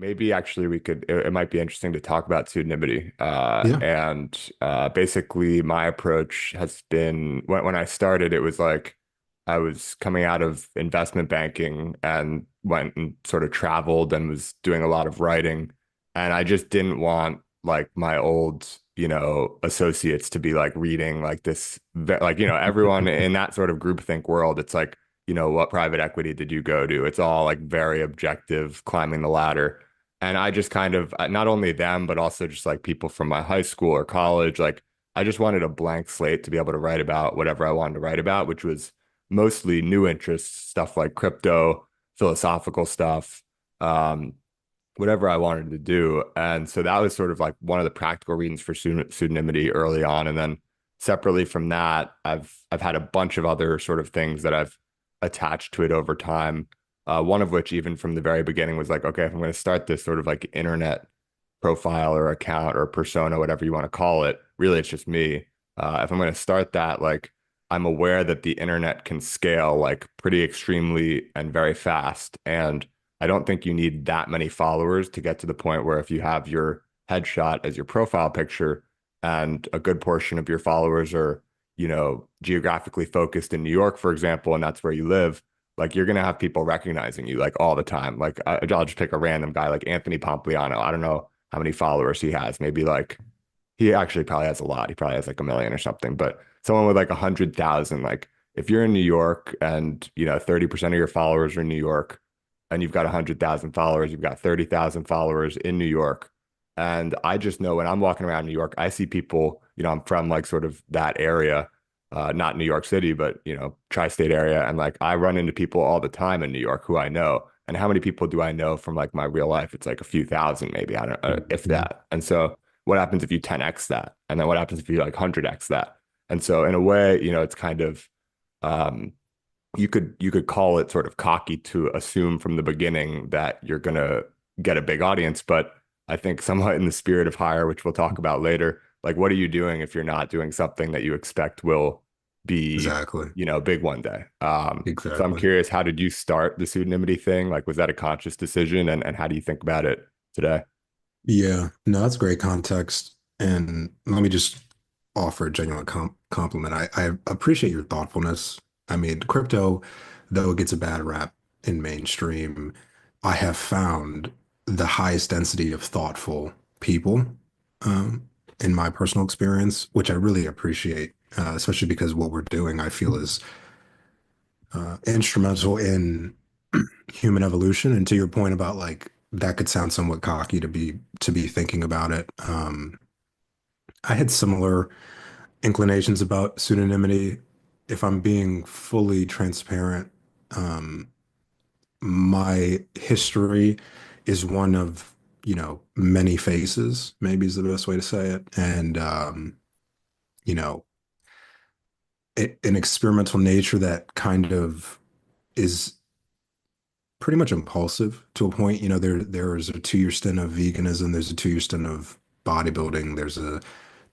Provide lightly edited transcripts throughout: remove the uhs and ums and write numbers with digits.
maybe actually it might be interesting to talk about pseudonymity. Yeah. And basically my approach has been when I started, it was like I was coming out of investment banking and went and sort of traveled and was doing a lot of writing. And I just didn't want like my old, associates to be like reading like this, like, everyone in that sort of groupthink world, it's like, what private equity did you go to? It's all like very objective, climbing the ladder. And I just kind of, not only them, but also just like people from my high school or college, like I just wanted a blank slate to be able to write about whatever I wanted to write about, which was mostly new interests, stuff like crypto, philosophical stuff, um, whatever I wanted to do. And so that was sort of like one of the practical reasons for pseudonymity early on. And then separately from that, I've had a bunch of other sort of things that I've attached to it over time. One of which, even from the very beginning, was like, okay, if I'm going to start this sort of like internet profile or account or persona, whatever you want to call it, really it's just me. If I'm going to start that, like I'm aware that the internet can scale like pretty extremely and very fast. And I don't think you need that many followers to get to the point where if you have your headshot as your profile picture and a good portion of your followers are, geographically focused in New York, for example, and that's where you live, like you're gonna have people recognizing you like all the time. Like I'll just pick a random guy like Anthony Pompliano. I don't know how many followers he has. Maybe like he actually probably has a lot. He probably has like a million or something. But someone with like 100,000, like if you're in New York and 30% of your followers are in New York, and you've got 100,000 followers, you've got 30,000 followers in New York. And I just know when I'm walking around New York, I see people, I'm from like sort of that area, not New York City, but, tri-state area. And like I run into people all the time in New York who I know. And how many people do I know from like my real life? It's like a few thousand, maybe. I don't if Mhm. that. And so what happens if you 10x that? And then what happens if you like 100x that? And so in a way, it's kind of, um, you could call it sort of cocky to assume from the beginning that you're gonna get a big audience, but I think somewhat in the spirit of hire, which we'll talk about later, like what are you doing if you're not doing something that you expect will be, Exactly. big one day? So I'm Exactly. curious, how did you start the pseudonymity thing? Like, was that a conscious decision, and how do you think about it today? Yeah. No, that's great context. And let me just offer a genuine compliment. I appreciate your thoughtfulness. I mean, crypto, though it gets a bad rap in mainstream, I have found the highest density of thoughtful people um, in my personal experience, which I really appreciate, especially because what we're doing, I feel, is instrumental in human evolution. And to your point about like that could sound somewhat cocky to be thinking about it. I had similar inclinations about pseudonymity. If I'm being fully transparent, um, my history is one of, many faces, maybe is the best way to say it. And you know, an experimental nature that kind of is pretty much impulsive to a point. There's a 2 year stint of veganism, there's a 2 year stint of bodybuilding, there's a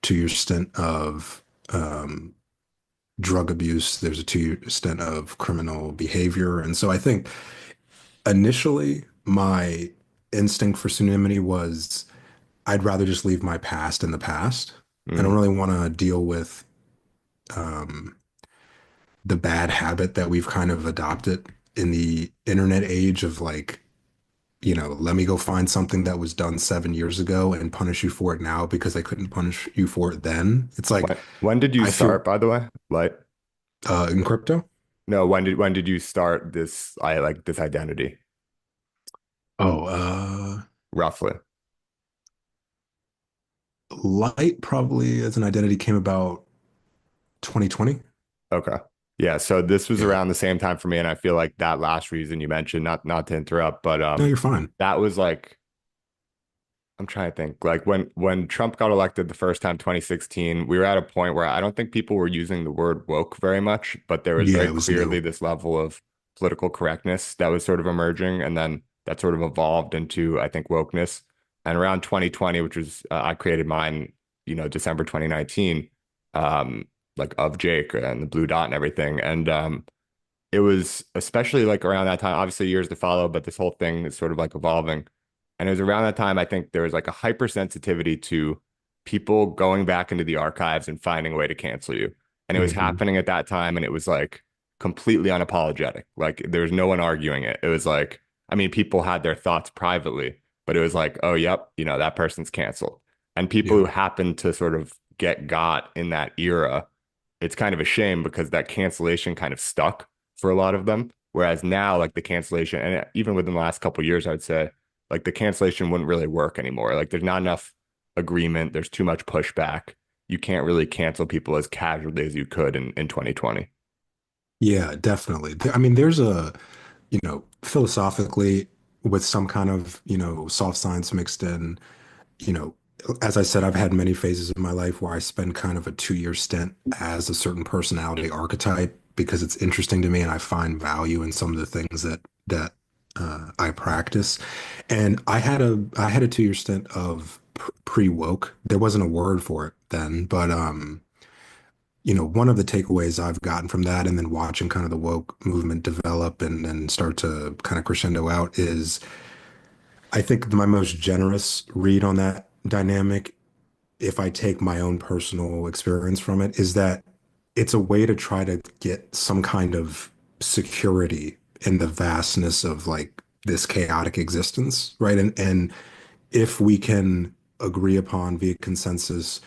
2 year stint of drug abuse, there's a 2 year stint of criminal behavior. And so I think initially my instinct for pseudonymity was I'd rather just leave my past in the past. I don't Mm. really want to deal with um, the bad habit that we've kind of adopted in the internet age of like let me go find something that was done 7 years ago and punish you for it now because I couldn't punish you for it then. It's like When did you I feel start, by the way? Like, in crypto. no, when did you start this, I like this identity, Oh, roughly? Light probably as an identity came about 2020. Okay. Yeah, so this was Yeah. around the same time for me, and I feel like that last reason you mentioned, not to interrupt, but No, you're fine. that was like I'm trying to think, like when Trump got elected the first time, 2016, we were at a point where I don't think people were using the word woke very much, but there was Yeah, very it was clearly new. this level of political correctness that was sort of emerging, and then that sort of evolved into, I think, wokeness. And around 2020, which was I created mine, December 2019, um, like of Jake and the blue dot and everything, and it was especially like around that time, obviously years to follow, but this whole thing is sort of like evolving. And it was around that time I think there was like a hypersensitivity to people going back into the archives and finding a way to cancel you. And it was Hmm. happening at that time, and it was like completely unapologetic. Like there was no one arguing it. It was like, I mean, people had their thoughts privately, but it was like, oh, yep, that person's canceled. And people Yeah. who happened to sort of get got in that era, it's kind of a shame because that cancellation kind of stuck for a lot of them. Whereas now, like the cancellation, and even within the last couple of years, I'd say like the cancellation wouldn't really work anymore. Like there's not enough agreement, there's too much pushback. You can't really cancel people as casually as you could in 2020. Yeah, definitely. I mean, there's a, philosophically with some kind of, soft science mixed in, you know, as I said, I've had many phases in my life where I spend kind of a 2 year stint as a certain personality archetype because it's interesting to me and I find value in some of the things that I practice. And I had a 2 year stint of pre-woke. There wasn't a word for it then, but one of the takeaways I've gotten from that and then watching kind of the woke movement develop and then start to kind of crescendo out is I think my most generous read on that dynamic, if I take my own personal experience from it, is that it's a way to try to get some kind of security in the vastness of like this chaotic existence, right? And if we can agree upon via consensus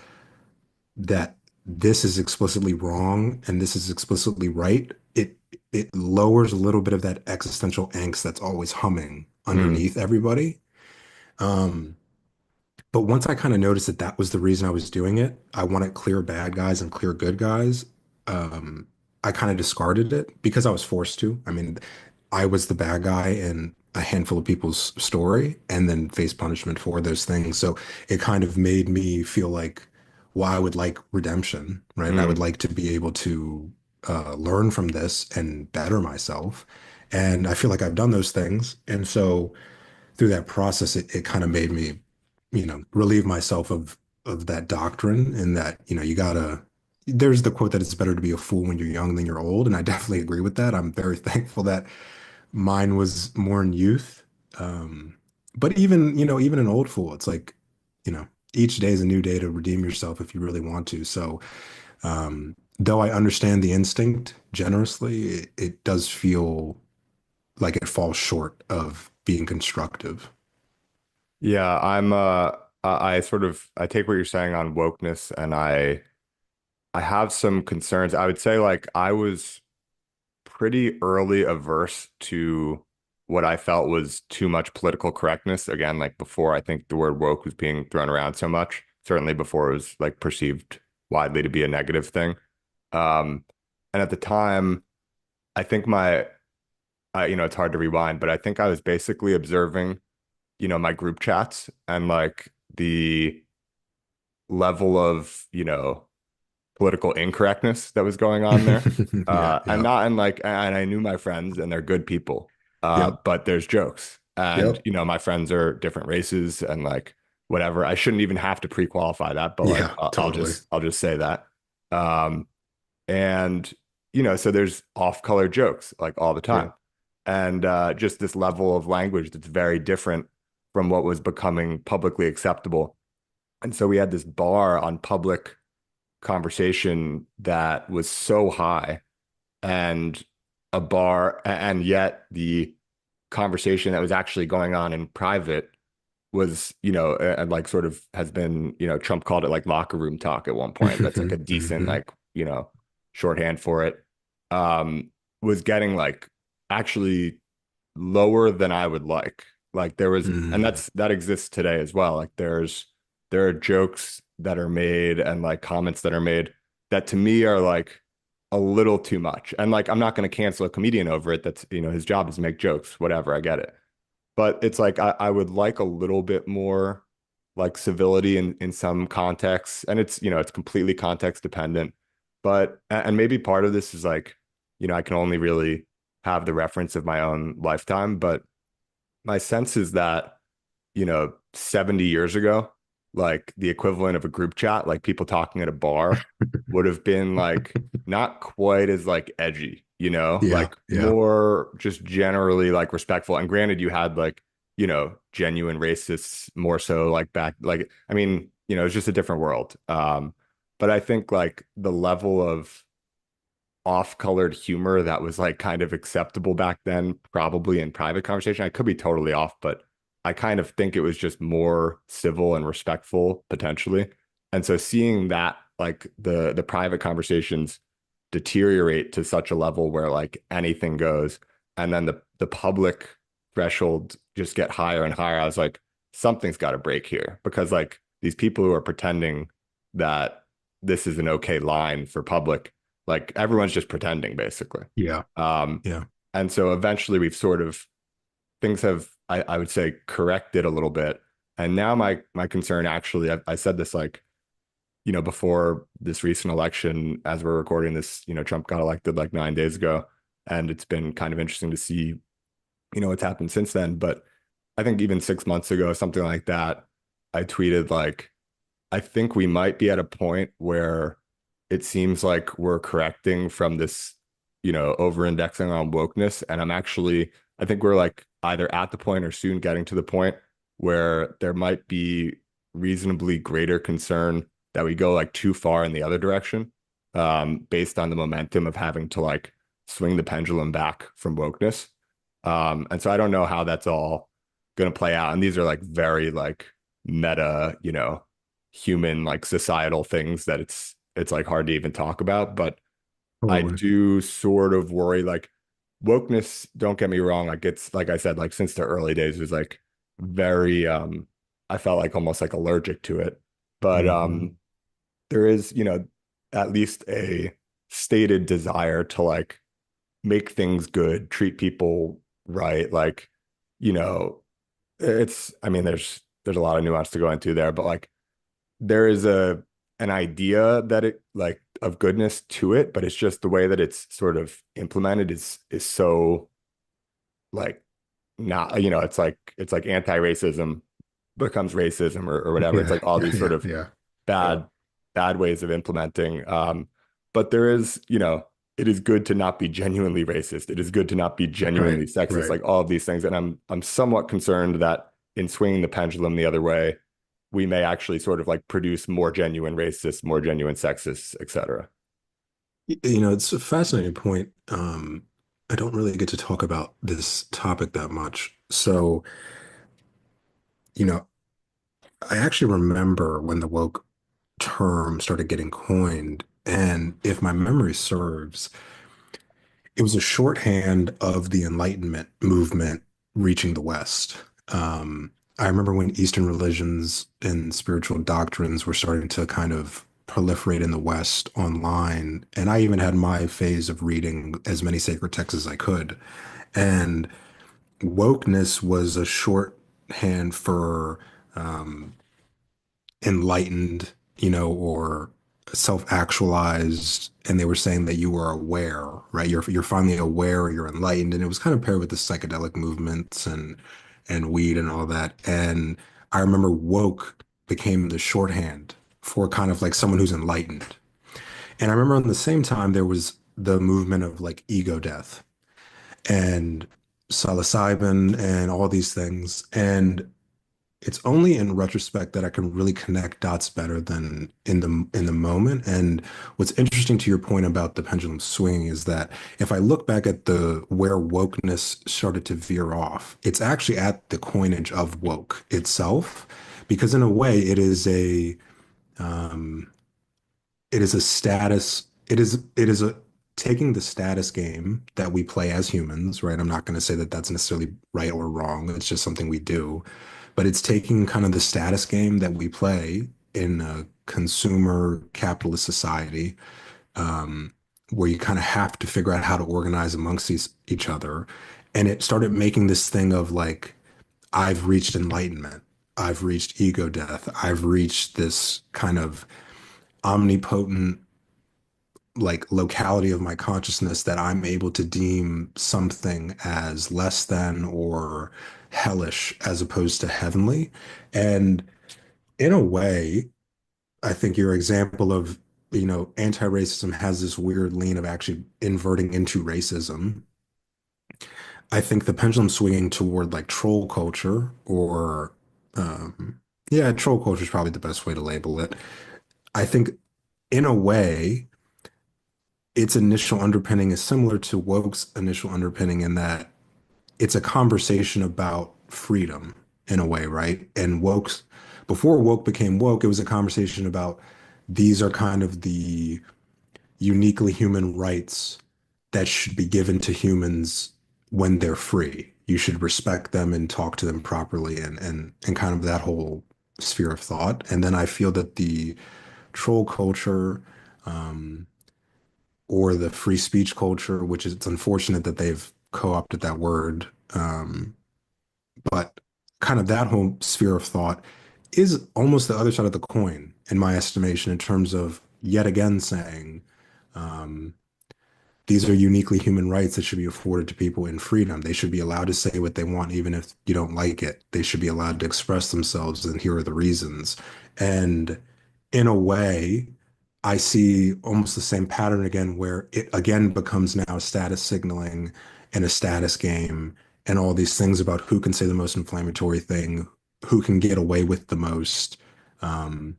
that this is explicitly wrong and this is explicitly right, it lowers a little bit of that existential angst that's always humming Mm, underneath everybody. Um, but once I kind of noticed that that was the reason I was doing it, I wanted clear bad guys and clear good guys. Um, I kind of discarded it because I was forced to. I mean, I was the bad guy in a handful of people's story and then face punishment for those things. So it kind of made me feel like, well, I would like redemption, right? I would mm. like to be able to learn from this and better myself. And I feel like I've done those things. And so through that process, it kind of made me, relieve myself of that doctrine and that, you gotta, there's the quote that it's better to be a fool when you're young than you're old. And I definitely agree with that. I'm very thankful that mine was more in youth. Um, but even, even an old fool, it's like, each day is a new day to redeem yourself if you really want to. So, though I understand the instinct generously, it does feel like it falls short of being constructive. Yeah, I sort of I take what you're saying on wokeness, and I have some concerns. I would say like I was pretty early averse to what I felt was too much political correctness. Again, like before I think the word woke was being thrown around so much, certainly before it was like perceived widely to be a negative thing. Um, and at the time, I think it's hard to rewind, but I think I was basically observing, my group chats and like the level of, political incorrectness that was going on there. Yeah, And yeah, not and like and I knew my friends and they're good people. yep, But there's jokes. And yep, my friends are different races and like whatever. I shouldn't even have to pre-qualify that, but like yeah, totally. I'll just say that. Um and so there's off-color jokes like all the Yep. time. And just this level of language that's very different from what was becoming publicly acceptable. And so we had this bar on public conversation that was so high and and yet the conversation that was actually going on in private was, and like sort of has been, Trump called it like locker room talk at one point. That's like a decent, Hmm. like, shorthand for it. Um, was getting like actually lower than I would like. Like there was, and Hmm. that exists today as well. Like there are jokes that are made and like comments that are made that to me are like a little too much. And like I'm not going to cancel a comedian over it. That's, his job is to make jokes, whatever, I get it. But it's like I would like a little bit more like civility in some contexts. And it's, it's completely context dependent. But and maybe part of this is like, I can only really have the reference of my own lifetime, but my sense is that, 70 years ago, like the equivalent of a group chat, like people talking at a bar would have been like not quite as like edgy, Yeah, like yeah. more just generally like respectful. And granted, you had like genuine racists more so like back, like, I mean, it's just a different world. But I think like the level of off-colored humor that was like kind of acceptable back then, probably in private conversation. I could be totally off, but I kind of think it was just more civil and respectful potentially. And so seeing that like the private conversations deteriorate to such a level where like anything goes, and then the public threshold just get higher and higher, I was like, something's got to break here because like these people who are pretending that this is an okay line for public, like everyone's just pretending basically. Yeah. Um, Yeah. and so eventually we've sort of things have I would say corrected a little bit. And now my concern actually, I said this like, before this recent election, as we're recording this, Trump got elected like 9 days ago. And it's been kind of interesting to see, what's happened since then. But I think even 6 months ago, something like that, I tweeted like, I think we might be at a point where it seems like we're correcting from this, over-indexing on wokeness. And I think we're like either at the point or soon getting to the point where there might be reasonably greater concern that we go like too far in the other direction, based on the momentum of having to like swing the pendulum back from wokeness. And so I don't know how that's all going to play out. And these are like very like meta, human like societal things that it's like hard to even talk about. But I Totally. do sort of worry like wokeness, don't get me wrong, like it's like I said, like since the early days was like very I felt like almost like allergic to it. But Hmm. there is, at least a stated desire to like make things good, treat people right. Like, you know, I mean, there's a lot of nuance to go into there, but like there is an idea that it like of goodness to it, but it's just the way that it's sort of implemented is so like not, it's like anti-racism becomes racism or whatever. It's Yeah. like all Yeah. these sort Yeah. of Yeah. Yeah. bad bad ways of implementing. But there is, it is good to not be genuinely racist. It is good to not be Right. genuinely sexist, Right. like all of these things. And I'm somewhat concerned that in swinging the pendulum the other way, we may actually sort of like produce more genuine racists, more genuine sexists, et cetera. It's a fascinating point. I don't really get to talk about this topic that much. So, you know, I actually remember when the woke term started getting coined, and if my memory serves, it was a shorthand of the Enlightenment movement reaching the West. I remember when Eastern religions and spiritual doctrines were starting to kind of proliferate in the West online. And I even had my phase of reading as many sacred texts as I could. And wokeness was a shorthand for enlightened, or self-actualized, and they were saying that you were aware, right? You're finally aware, you're enlightened, and it was kind of paired with the psychedelic movements and weed and all that. And I remember woke became the shorthand for kind of like someone who's enlightened. And I remember at the same time there was the movement of like ego death and psilocybin and all these things. And it's only in retrospect that I can really connect dots better than in the moment. And what's interesting to your point about the pendulum swinging is that if I look back at the where wokeness started to veer off, it's actually at the coinage of woke itself, because in a way um, it is a status. It is a taking the status game that we play as humans, right? I'm not going to say that that's necessarily right or wrong. It's just something we do, but it's taking kind of the status game that we play in a consumer capitalist society, um, where you kind of have to figure out how to organize amongst each other. And it started making this thing of like, I've reached enlightenment. I've reached ego death. I've reached this kind of omnipotent like locality of my consciousness that I'm able to deem something as less than or hellish as opposed to heavenly. And in a way, I think your example of, anti-racism has this weird lean of actually inverting into racism. I think the pendulum swinging toward like troll culture or um yeah, troll culture is probably the best way to label it. I think in a way its initial underpinning is similar to woke's initial underpinning in that it's a conversation about freedom in a way, right? And woke's before woke became woke, it was a conversation about these are kind of the uniquely human rights that should be given to humans when they're free. You should respect them and talk to them properly and kind of that whole sphere of thought. And then I feel that the troll culture um, or the free speech culture, which is it's unfortunate that they've co-opted that word, but kind of that whole sphere of thought is almost the other side of the coin, in my estimation, in terms of yet again saying, um, these are uniquely human rights that should be afforded to people in freedom. They should be allowed to say what they want, even if you don't like it. They should be allowed to express themselves, and here are the reasons. And in a way, I see almost the same pattern again, where it again becomes now status signaling and a status game, and all these things about who can say the most inflammatory thing, who can get away with the most. Um,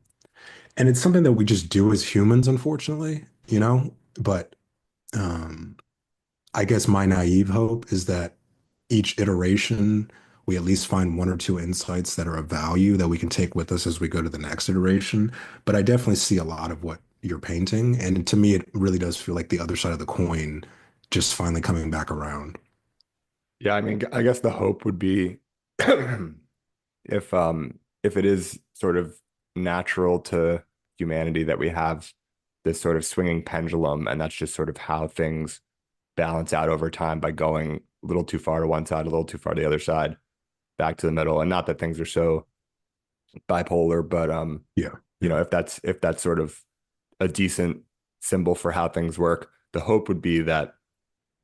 and it's something that we just do as humans, unfortunately, you know? But um, I guess my naive hope is that each iteration, we at least find one or two insights that are of value that we can take with us as we go to the next iteration. But I definitely see a lot of what you're painting. And to me, it really does feel like the other side of the coin just finally coming back around. Yeah, I mean, I guess the hope would be if it is sort of natural to humanity that we have this sort of swinging pendulum, and that's just sort of how things balance out over time by going a little too far to one side, a little too far to the other side, back to the middle. And not that things are so bipolar, but Yeah. you Yeah. know, if that's sort of a decent symbol for how things work, the hope would be that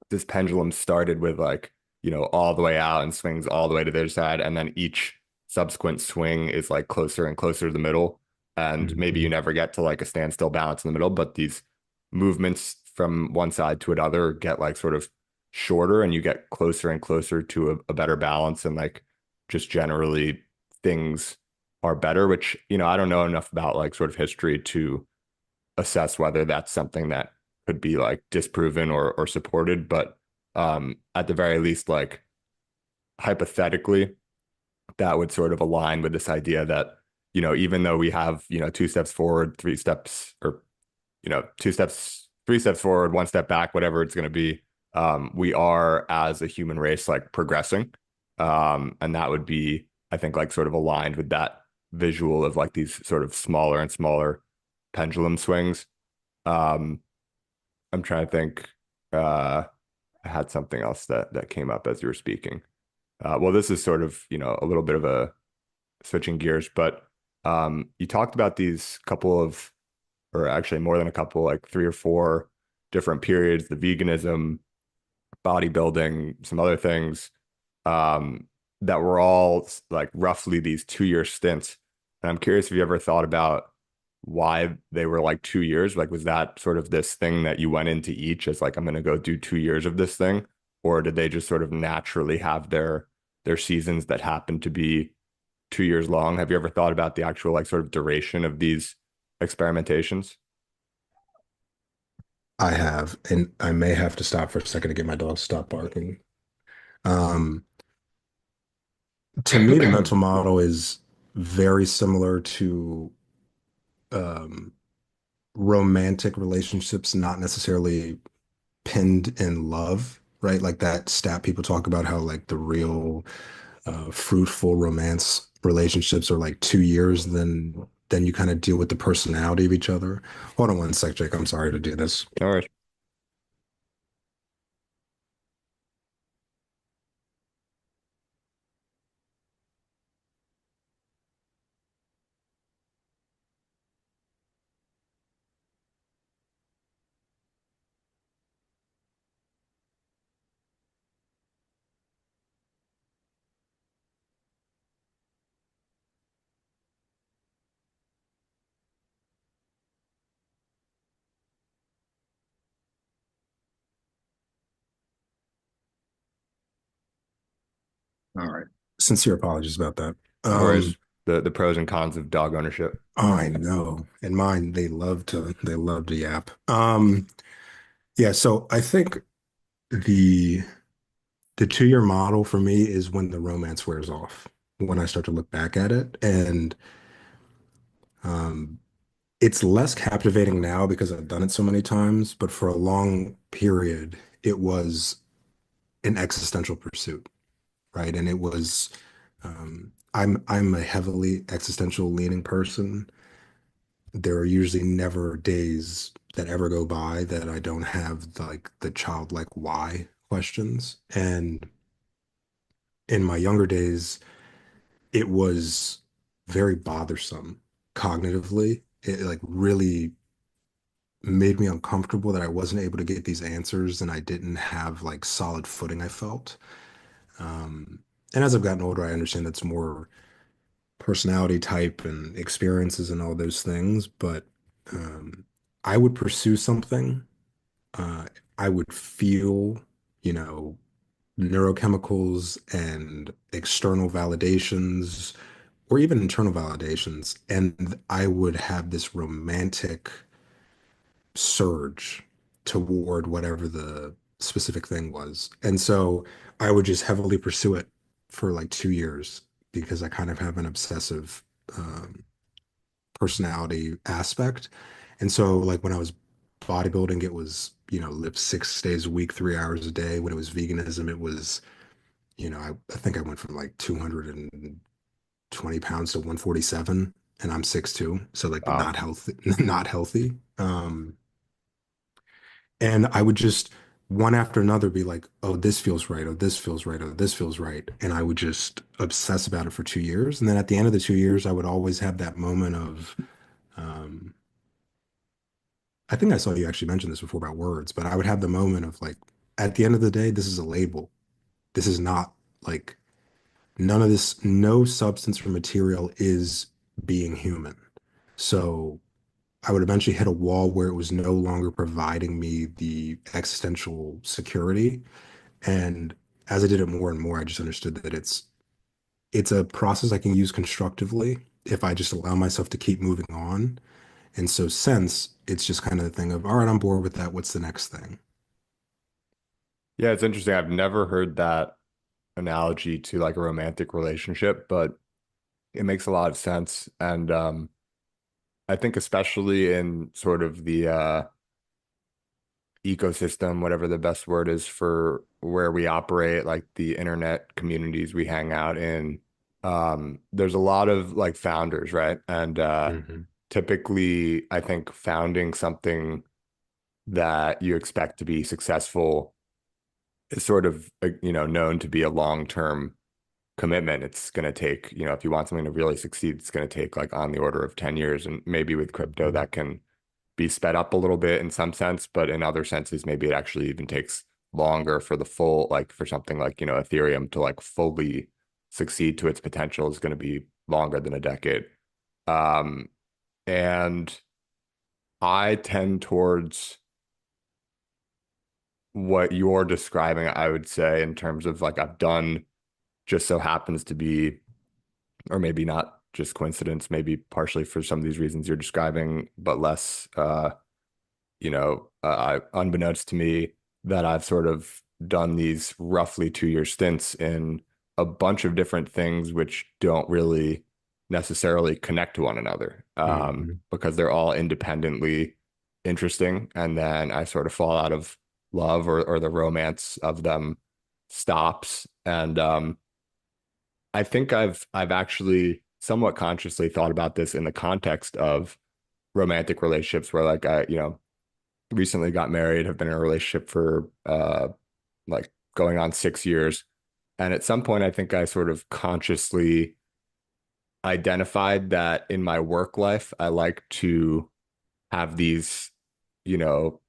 this pendulum started with like, you know, all the way out and swings all the way to the other side. And then each subsequent swing is like closer and closer to the middle. And maybe you Mhm. never get to like a standstill balance in the middle, but these movements from one side to another get like sort of shorter and you get closer and closer to a better balance. And like just generally things are better, which, you know, I don't know enough about like sort of history to assess whether that's something that could be like disproven or supported. But at the very least, like hypothetically, that would sort of align with this idea that, you know, even though we have, you know, two steps forward, three steps, or, you know, two steps, three steps forward, one step back, whatever it's going to be, we are as a human race like progressing. And that would be, I think, like sort of aligned with that visual of like these sort of smaller and smaller pendulum swings. Um, I'm trying to think. Uh, I had something else that came up as you were speaking. Well, this is sort of, you know, a little bit of a switching gears, but you talked about these couple of, or actually more than a couple, like three or four different periods, the veganism, bodybuilding, some other things um, that were all like roughly these 2 year stints. And I'm curious if you ever thought about why they were like 2 years. Like, was that sort of this thing that you went into each as like, I'm going to go do 2 years of this thing? Or did they just sort of naturally have their seasons that happened to be 2 years long? Have you ever thought about the actual like sort of duration of these experimentations? I have, and I may have to stop for a second to get my dog to stop barking. Um, to me, the mental model is very similar to um, romantic relationships, not necessarily pinned in love, right? Like that stat people talk about how like the real fruitful romance relationships are like 2 years, then you kind of deal with the personality of each other. Hold on one sec, Jake. I'm sorry to do this. No worries. All right. Sincere apologies about that. Or is Um, the pros and cons of dog ownership? oh, I know. And mine, they love to yap. Yeah, so I think the the 2 year model for me is when the romance wears off, when I start to look back at it. And um it's less captivating now because I've done it so many times, but for a long period, it was an existential pursuit, right? And it was I'm a heavily existential leaning person. There are usually never days that ever go by that I don't have like the childlike why questions. And in my younger days, it was very bothersome cognitively. It like really made me uncomfortable that I wasn't able to get these answers and I didn't have like solid footing, I felt. Um, and as I've gotten older, I understand that's more personality type and experiences and all those things, but um, I would pursue something. Uh, I would feel, you know, neurochemicals and external validations or even internal validations, and I would have this romantic surge toward whatever the specific thing was. And so I would just heavily pursue it for like 2 years because I kind of have an obsessive um, personality aspect. And so like when I was bodybuilding, it was, lift 6 days a week, 3 hours a day. When it was veganism, it was, I think I went from like 220 pounds to 147 and I'm 6'2", so like Wow. not healthy, not healthy. And I would just one after another be like, oh, this feels right. Oh, this feels right. Oh, this feels right. And I would just obsess about it for 2 years. And then at the end of the 2 years, I would always have that moment of, um, I think I saw you actually mention this before about words, but I would have the moment of like, at the end of the day, this is a label. This is not like none of this, no substance or material is being human. So I would eventually hit a wall where it was no longer providing me the existential security. And as I did it more and more, I just understood that it's a process I can use constructively if I just allow myself to keep moving on. And so since it's just kind of the thing of, all right, I'm bored with that. What's the next thing? Yeah, it's interesting. I've never heard that analogy to like a romantic relationship, but it makes a lot of sense. And I think especially in sort of the ecosystem, whatever the best word is for where we operate, like the internet communities we hang out in, there's a lot of like founders, right? And Hmm. typically, I think founding something that you expect to be successful is sort of, known to be a long-term commitment. It's going to take, if you want something to really succeed, it's going to take like on the order of 10 years. And maybe with crypto, Hmm. that can be sped up a little bit in some sense, but in other senses, maybe it actually even takes longer for the full, like for something like, Ethereum to like fully succeed to its potential is going to be longer than a decade. Um, and I tend towards what you're describing, I would say, in terms of like I've done just so happens to be, or maybe not just coincidence, maybe partially for some of these reasons you're describing, but less unbeknownst to me, that I've sort of done these roughly 2 year stints in a bunch of different things which don't really necessarily connect to one another, Hmm. because they're all independently interesting. And then I sort of fall out of love, or the romance of them stops. And I think I've actually somewhat consciously thought about this in the context of romantic relationships where like I, recently got married, have been in a relationship for like going on 6 years. And at some point, I think I sort of consciously identified that in my work life, I like to have these, you know,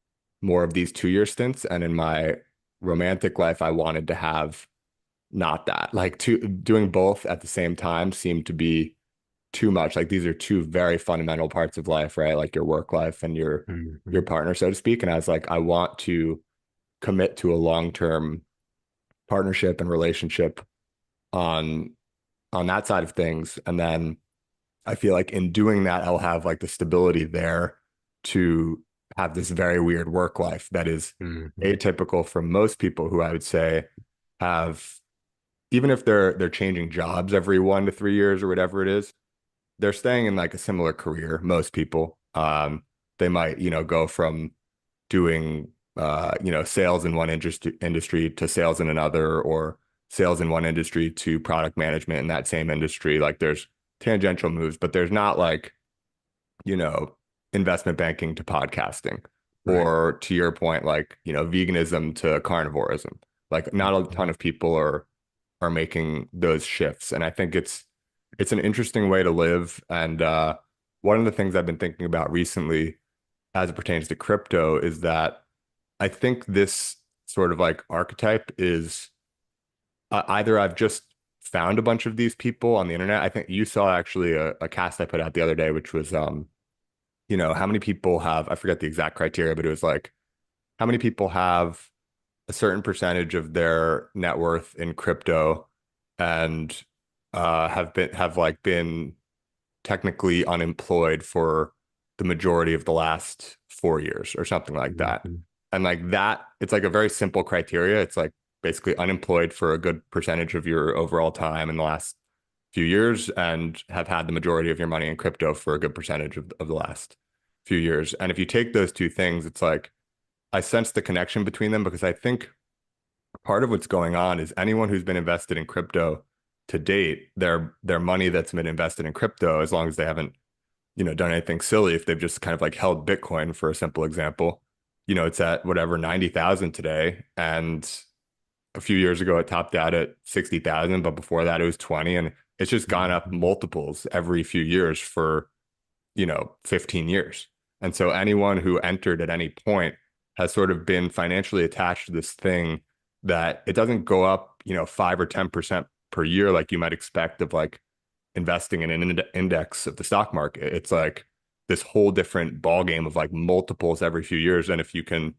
more of these 2 year stints. And in my romantic life, I wanted to have not that. Like doing both at the same time seemed to be too much. Like these are two very fundamental parts of life, right? Like your work life and your Hmm. partner, so to speak. And I was like, I want to commit to a long-term partnership and relationship on that side of things. And then I feel like in doing that, I'll have like the stability there to have this very weird work life that is Hmm. atypical for most people who I would say have, even if they're changing jobs every 1 to 3 years or whatever it is, they're staying in like a similar career. Most people, they might, go from doing, sales in one industry to sales in another, or sales in one industry to product management in that same industry. Like there's tangential moves, but there's not like, you know, investment banking to podcasting, Right. or to your point, like, veganism to carnivorism. Like not a ton Mhm. of people are making those shifts. And I think it's an interesting way to live. And one of the things I've been thinking about recently as it pertains to crypto is that I think this sort of like archetype is either I've just found a bunch of these people on the internet. I think you saw actually a cast I put out the other day, which was how many people have, I forget the exact criteria, but it was like how many people have a certain percentage of their net worth in crypto and have like been technically unemployed for the majority of the last 4 years or something like that. Mhm. And like that, it's like a very simple criteria. It's like basically unemployed for a good percentage of your overall time in the last few years and have had the majority of your money in crypto for a good percentage of the last few years. And if you take those two things, it's like I sense the connection between them because I think part of what's going on is anyone who's been invested in crypto to date, their money that's been invested in crypto, as long as they haven't, done anything silly, if they've just kind of like held Bitcoin for a simple example, it's at whatever 90,000 today. And a few years ago it topped out at 60,000, but before that it was 20. And it's just gone up Mhm. multiples every few years for 15 years. And so anyone who entered at any point has sort of been financially attached to this thing that it doesn't go up, 5 or 10% per year like you might expect of like investing in an index of the stock market. It's like this whole different ball game of like multiples every few years. And if you can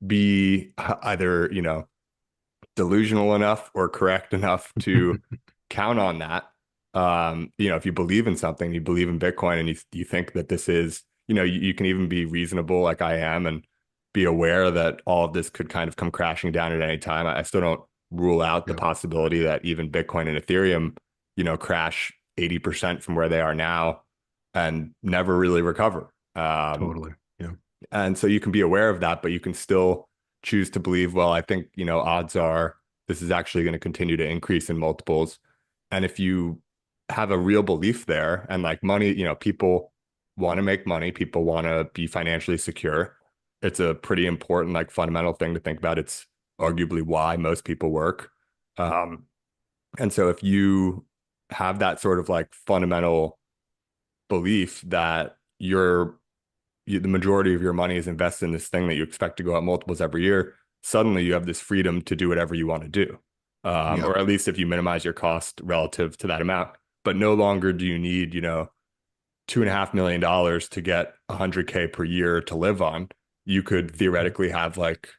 be either, delusional enough or correct enough to count on that. If you believe in something, you believe in Bitcoin and you think that this is, you can even be reasonable like I am and be aware that all of this could kind of come crashing down at any time. I still don't rule out the Yeah, possibility that even Bitcoin and Ethereum, crash 80% from where they are now and never really recover. totally. Yeah. And so you can be aware of that, but you can still choose to believe, well, I think, odds are this is actually going to continue to increase in multiples. And if you have a real belief there and like money, people want to make money, people want to be financially secure. It's a pretty important, like fundamental thing to think about. It's arguably why most people work. Um, and so if you have that sort of like fundamental belief that the majority of your money is invested in this thing that you expect to go up multiples every year, suddenly you have this freedom to do whatever you want to do. Yeah. Or at least if you minimize your cost relative to that amount. But no longer do you need, $2.5 million to get 100K per year to live on. You could Mhm. theoretically have like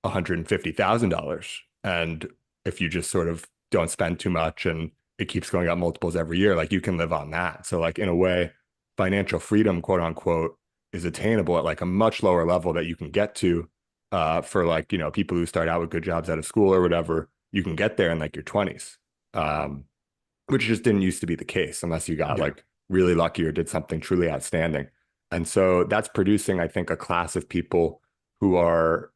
$150,000. And if you just sort of don't spend too much and it keeps going up multiples every year, like you can live on that. So like in a way, financial freedom, quote unquote, is attainable at like a much lower level that you can get to for like, people who start out with good jobs out of school or whatever, you can get there in like your 20s. Um, which just didn't used to be the case unless you got Yeah. like really lucky or did something truly outstanding. And so that's producing, I think, a class of people who are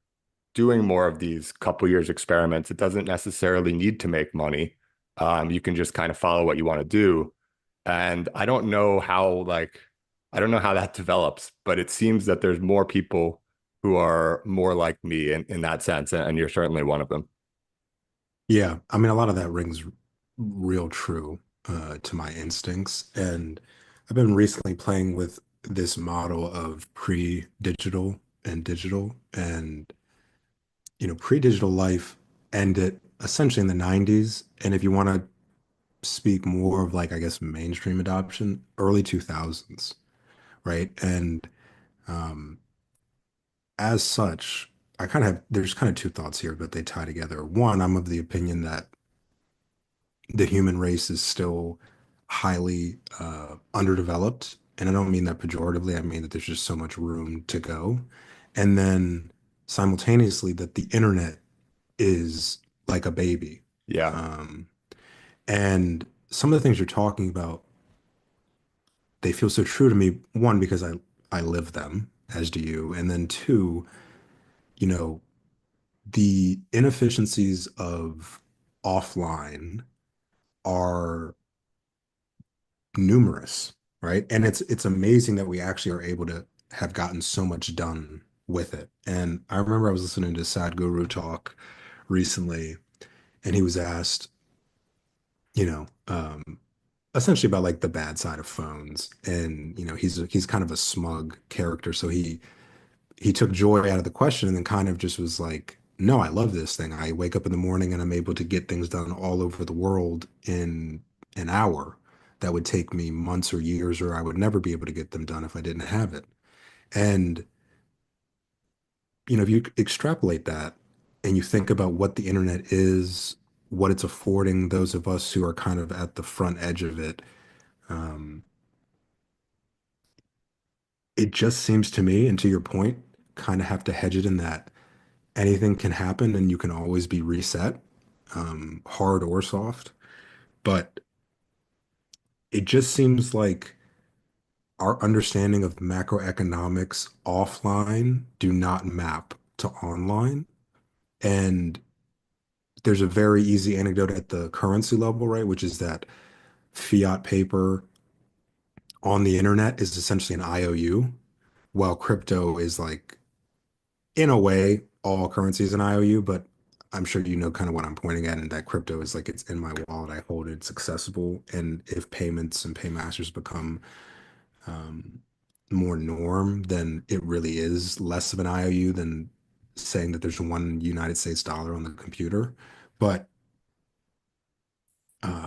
doing more of these couple years experiments. It doesn't necessarily need to make money. You can just kind of follow what you want to do. And I don't know how that develops, but it seems that there's more people who are more like me in that sense. And you're certainly one of them. Yeah. I mean, a lot of that rings real true to my instincts. And I've been recently playing with this model of pre-digital and digital. And, pre-digital life ended essentially in the 90s. And if you want to speak more of like, I guess, mainstream adoption, early 2000s, right? And um, as such, there's kind of two thoughts here, but they tie together. One, I'm of the opinion that the human race is still highly underdeveloped. And I don't mean that pejoratively. I mean that there's just so much room to go. And then simultaneously, that the internet is like a baby. Yeah. Um, and some of the things you're talking about, they feel so true to me. One, because I live them, as do you. And then two, you know, the inefficiencies of offline are numerous, right? And it's amazing that we actually are able to have gotten so much done with it. And I remember I was listening to Sadhguru talk recently, and he was asked, you know, essentially about like the bad side of phones. And he's kind of a smug character, so he took joy out of the question and then kind of just was like, no, I love this thing. I wake up in the morning and I'm able to get things done all over the world in an hour that would take me months or years, or I would never be able to get them done if I didn't have it. And, if you extrapolate that and you think about what the internet is, what it's affording those of us who are kind of at the front edge of it, um, it just seems to me, and to your point, kind of have to hedge it in that anything can happen and you can always be reset, hard or soft. But it just seems like our understanding of macroeconomics offline do not map to online. And there's a very easy anecdote at the currency level, right? Which is that fiat paper on the internet is essentially an IOU, while crypto is like, in a way, all currencies an IOU, but I'm sure you know kind of what I'm pointing at, and that crypto is like it's in my wallet, I hold it, it's accessible. And if payments and paymasters become um, more norm, then it really is less of an IOU than saying that there's one United States dollar on the computer. But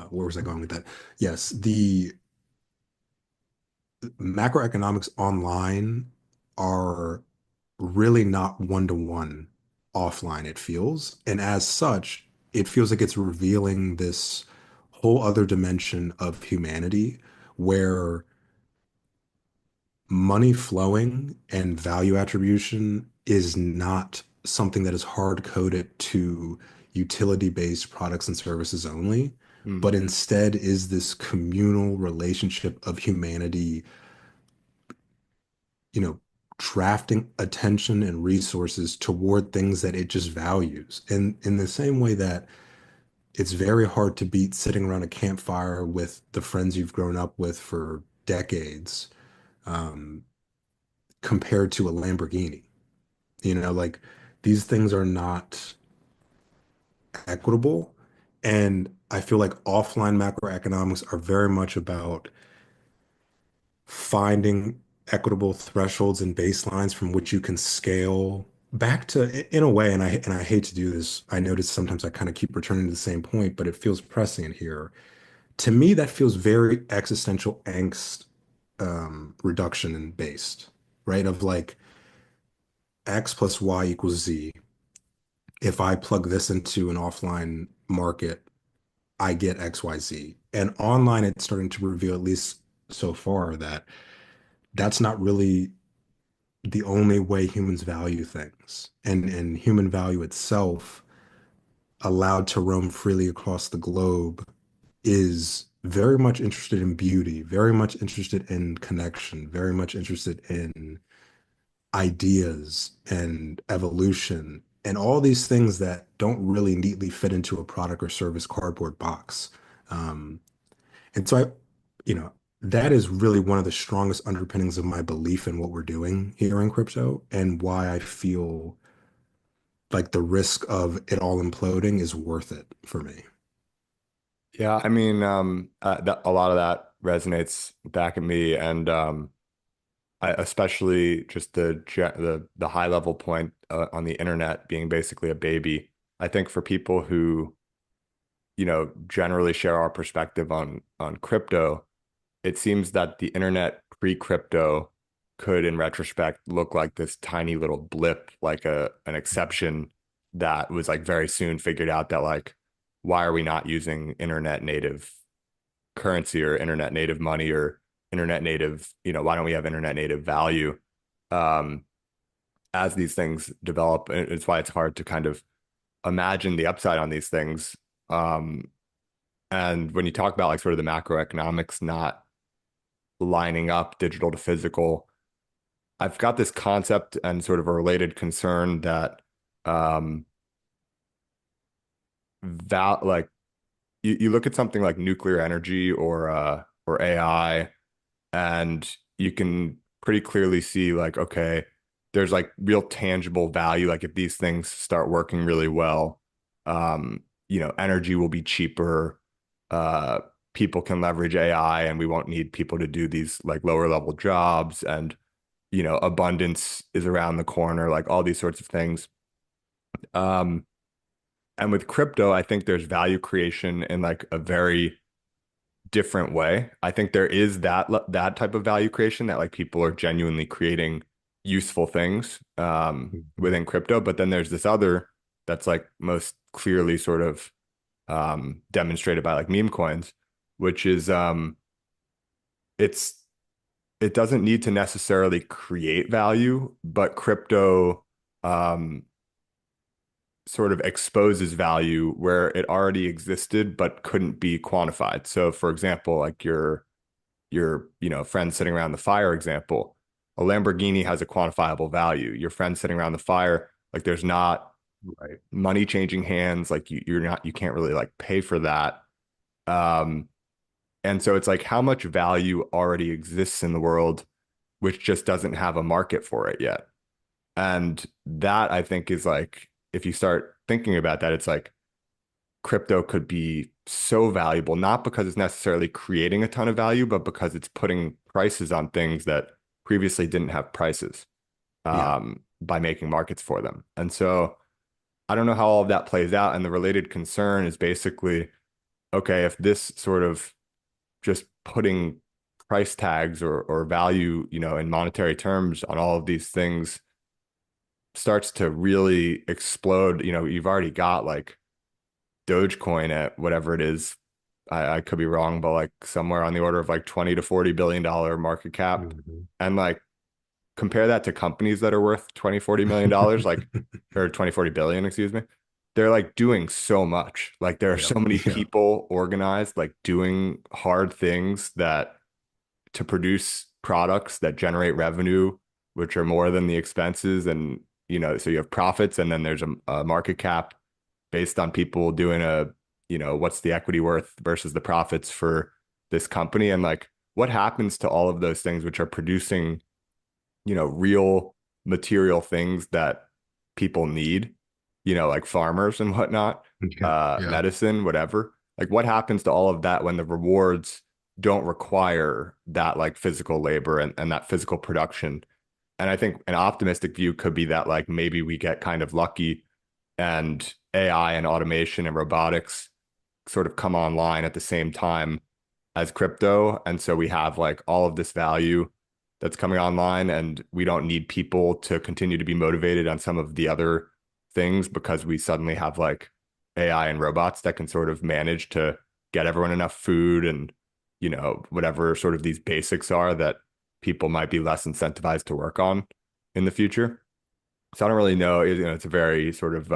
where was I going with that? Yes, the macroeconomics online are really not one to one offline, it feels. And as such, it feels like it's revealing this whole other dimension of humanity where money flowing and value attribution is not something that is hard coded to utility based products and services only, Mm. but instead is this communal relationship of humanity, you know, drafting attention and resources toward things that it just values. And in the same way that it's very hard to beat sitting around a campfire with the friends you've grown up with for decades, um, compared to a Lamborghini. Like these things are not equitable. And I feel like offline macroeconomics are very much about finding equitable thresholds and baselines from which you can scale back to, in a way. And I hate to do this. I notice sometimes I kind of keep returning to the same point, but it feels prescient here. To me, that feels very existential angst, reduction and based, right? Of like X plus Y equals Z. If I plug this into an offline market, I get XYZ. And online, it's starting to reveal, at least so far, that that's not really the only way humans value things. And human value itself, allowed to roam freely across the globe, is very much interested in beauty, very much interested in connection, very much interested in ideas and evolution and all these things that don't really neatly fit into a product or service cardboard box. Um, and so that is really one of the strongest underpinnings of my belief in what we're doing here in crypto, and why I feel like the risk of it all imploding is worth it for me. Yeah, I mean, a lot of that resonates back at me, and especially just the high level point on the internet being basically a baby. I think for people who, generally share our perspective on crypto, it seems that the internet pre-crypto could, in retrospect, look like this tiny little blip, like an exception that was like very soon figured out that like why are we not using internet native currency or internet native money or internet native, why don't we have internet native value? Um, as these things develop, and it's why it's hard to kind of imagine the upside on these things. Um, and when you talk about like sort of the macroeconomics not lining up digital to physical, I've got this concept and sort of a related concern that um, that like you look at something like nuclear energy or AI, and you can pretty clearly see like, okay, there's like real tangible value. Like if these things start working really well, energy will be cheaper. Uh, People can leverage AI, and we won't need people to do these like lower level jobs, and abundance is around the corner, like all these sorts of things. Um, and with crypto, I think there's value creation in like a very different way. I think there is that type of value creation that like people are genuinely creating useful things Mhm. within crypto, but then there's this other that's like most clearly sort of demonstrated by like meme coins, which is it's it doesn't need to necessarily create value, but crypto um, sort of exposes value where it already existed but couldn't be quantified. So, for example, like your friend sitting around the fire example, a Lamborghini has a quantifiable value. Your friend sitting around the fire, like there's not Right. money changing hands, like you can't really like pay for that. Um, and so it's like how much value already exists in the world, which just doesn't have a market for it yet. And that I think is like, if you start thinking about that, it's like crypto could be so valuable, not because it's necessarily creating a ton of value, but because it's putting prices on things that previously didn't have prices Yeah. by making markets for them. And so I don't know how all of that plays out. And the related concern is basically, okay, if this sort of just putting price tags or value, in monetary terms on all of these things starts to really explode, you've already got like Dogecoin at whatever it is. I could be wrong, but like somewhere on the order of like 20 to $40 billion market cap. Mhm. And like compare that to companies that are worth 20, $40 million, like or 20, 40 billion, excuse me. They're like doing so much. Like there are Yeah. so many Yeah. people organized, like doing hard things that to produce products that generate revenue, which are more than the expenses. And, so you have profits and then there's a market cap based on people doing what's the equity worth versus the profits for this company. And like, what happens to all of those things which are producing, real material things that people need, like farmers and whatnot, Yeah. Yeah. medicine, whatever. Like, what happens to all of that when the rewards don't require that like physical labor and that physical production? And I think an optimistic view could be that like maybe we get kind of lucky and AI and automation and robotics sort of come online at the same time as crypto. And so we have like all of this value that's coming online, and we don't need people to continue to be motivated on some of the other things because we suddenly have like AI and robots that can sort of manage to get everyone enough food and, whatever sort of these basics are that people might be less incentivized to work on in the future. So I don't really know. It's a very sort of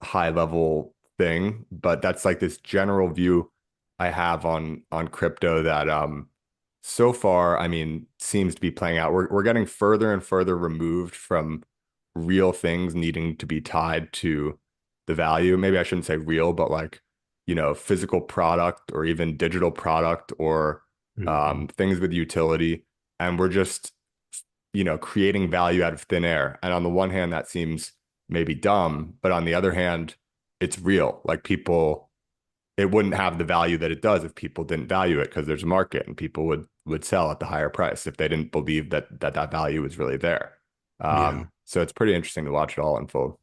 high level thing, but that's like this general view I have on crypto that so far, I mean, seems to be playing out. We're getting further and further removed from real things needing to be tied to the value. Maybe I shouldn't say real, but like, physical product or even digital product or Mhm. things with utility. And we're just, creating value out of thin air. And on the one hand, that seems maybe dumb, but on the other hand, it's real. Like people, it wouldn't have the value that it does if people didn't value it because there's a market and people would sell at the higher price if they didn't believe that value was really there. Yeah. So it's pretty interesting to watch it all unfold.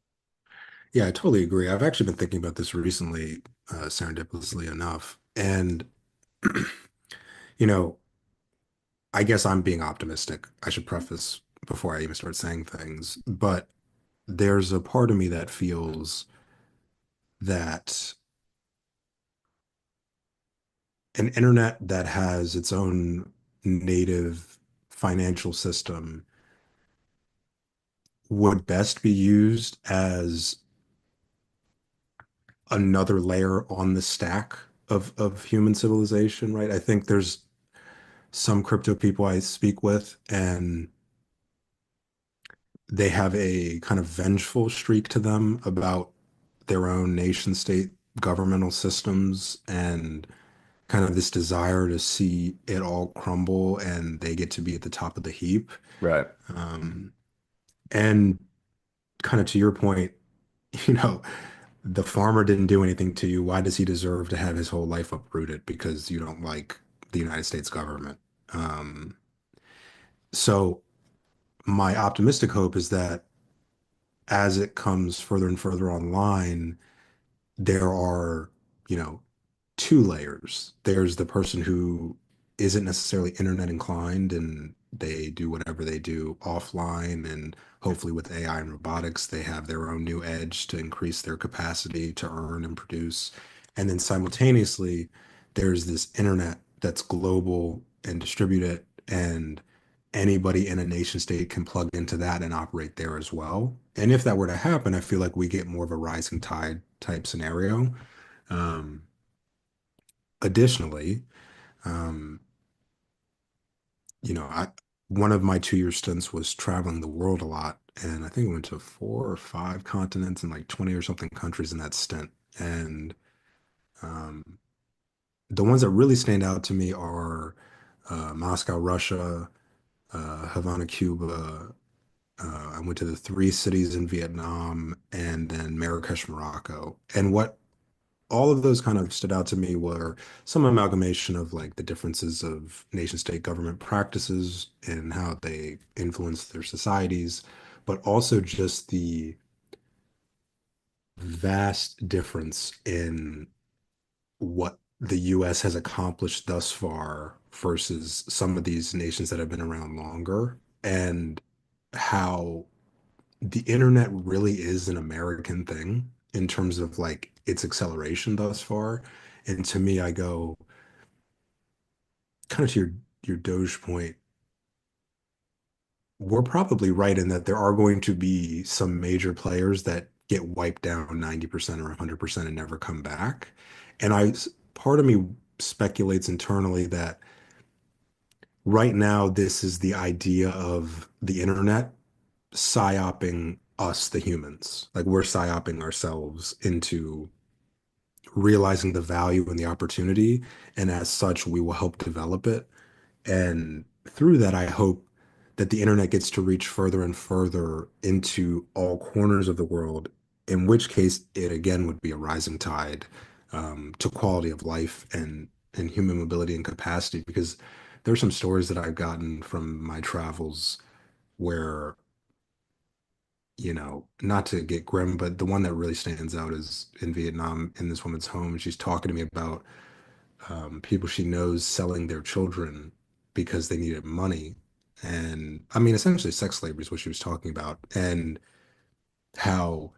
Yeah, I totally agree. I've actually been thinking about this recently, serendipitously enough. And, you know, I guess I'm being optimistic. I should preface before I even start saying things. But there's a part of me that feels that. an internet that has its own native financial system would best be used as another layer on the stack of human civilization, right? I think there's some crypto people I speak with, and they have a kind of vengeful streak to them about their own nation state governmental systems and kind of this desire to see it all crumble and they get to be at the top of the heap. Right. Um, and kind of to your point, you know, the farmer didn't do anything to you. Why does he deserve to have his whole life uprooted because you don't like the United States government? Um, so my optimistic hope is that as it comes further and further online, there are, you know, two layers. There's the person who isn't necessarily internet inclined and they do whatever they do offline. And hopefully, with AI and robotics, they have their own new edge to increase their capacity to earn and produce. And then simultaneously, there's this internet that's global and distributed, and anybody in a nation state can plug into that and operate there as well. And if that were to happen, I feel like we get more of a rising tide type scenario. Um, Additionally, um, I one of my 2 year stints was traveling the world a lot, and I think I went to 4 or 5 continents and like 20 or something countries in that stint. And um, the ones that really stand out to me are Moscow, Russia, Havana, Cuba. I went to the 3 cities in Vietnam, and then Marrakesh, Morocco. And what all of those kind of stood out to me were some amalgamation of like the differences of nation state government practices and how they influence their societies, but also just the vast difference in what the US has accomplished thus far versus some of these nations that have been around longer, and how the internet really is an American thing in terms of like its acceleration thus far. And to me, I go kind of to your Doge point, we're probably right in that there are going to be some major players that get wiped down 90% or 100% and never come back. And part of me speculates internally that right now this is the idea of the internet psyoping us, the humans. Like we're psyoping ourselves into realizing the value and the opportunity. And as such, we will help develop it. And through that, I hope that the internet gets to reach further and further into all corners of the world, in which case it again would be a rising tide to quality of life and human mobility and capacity. Because there's some stories that I've gotten from my travels where not to get grim, but the one that really stands out is in Vietnam in this woman's home. And she's talking to me about people she knows selling their children because they needed money. And I mean, essentially, sex slavery is what she was talking about, and how,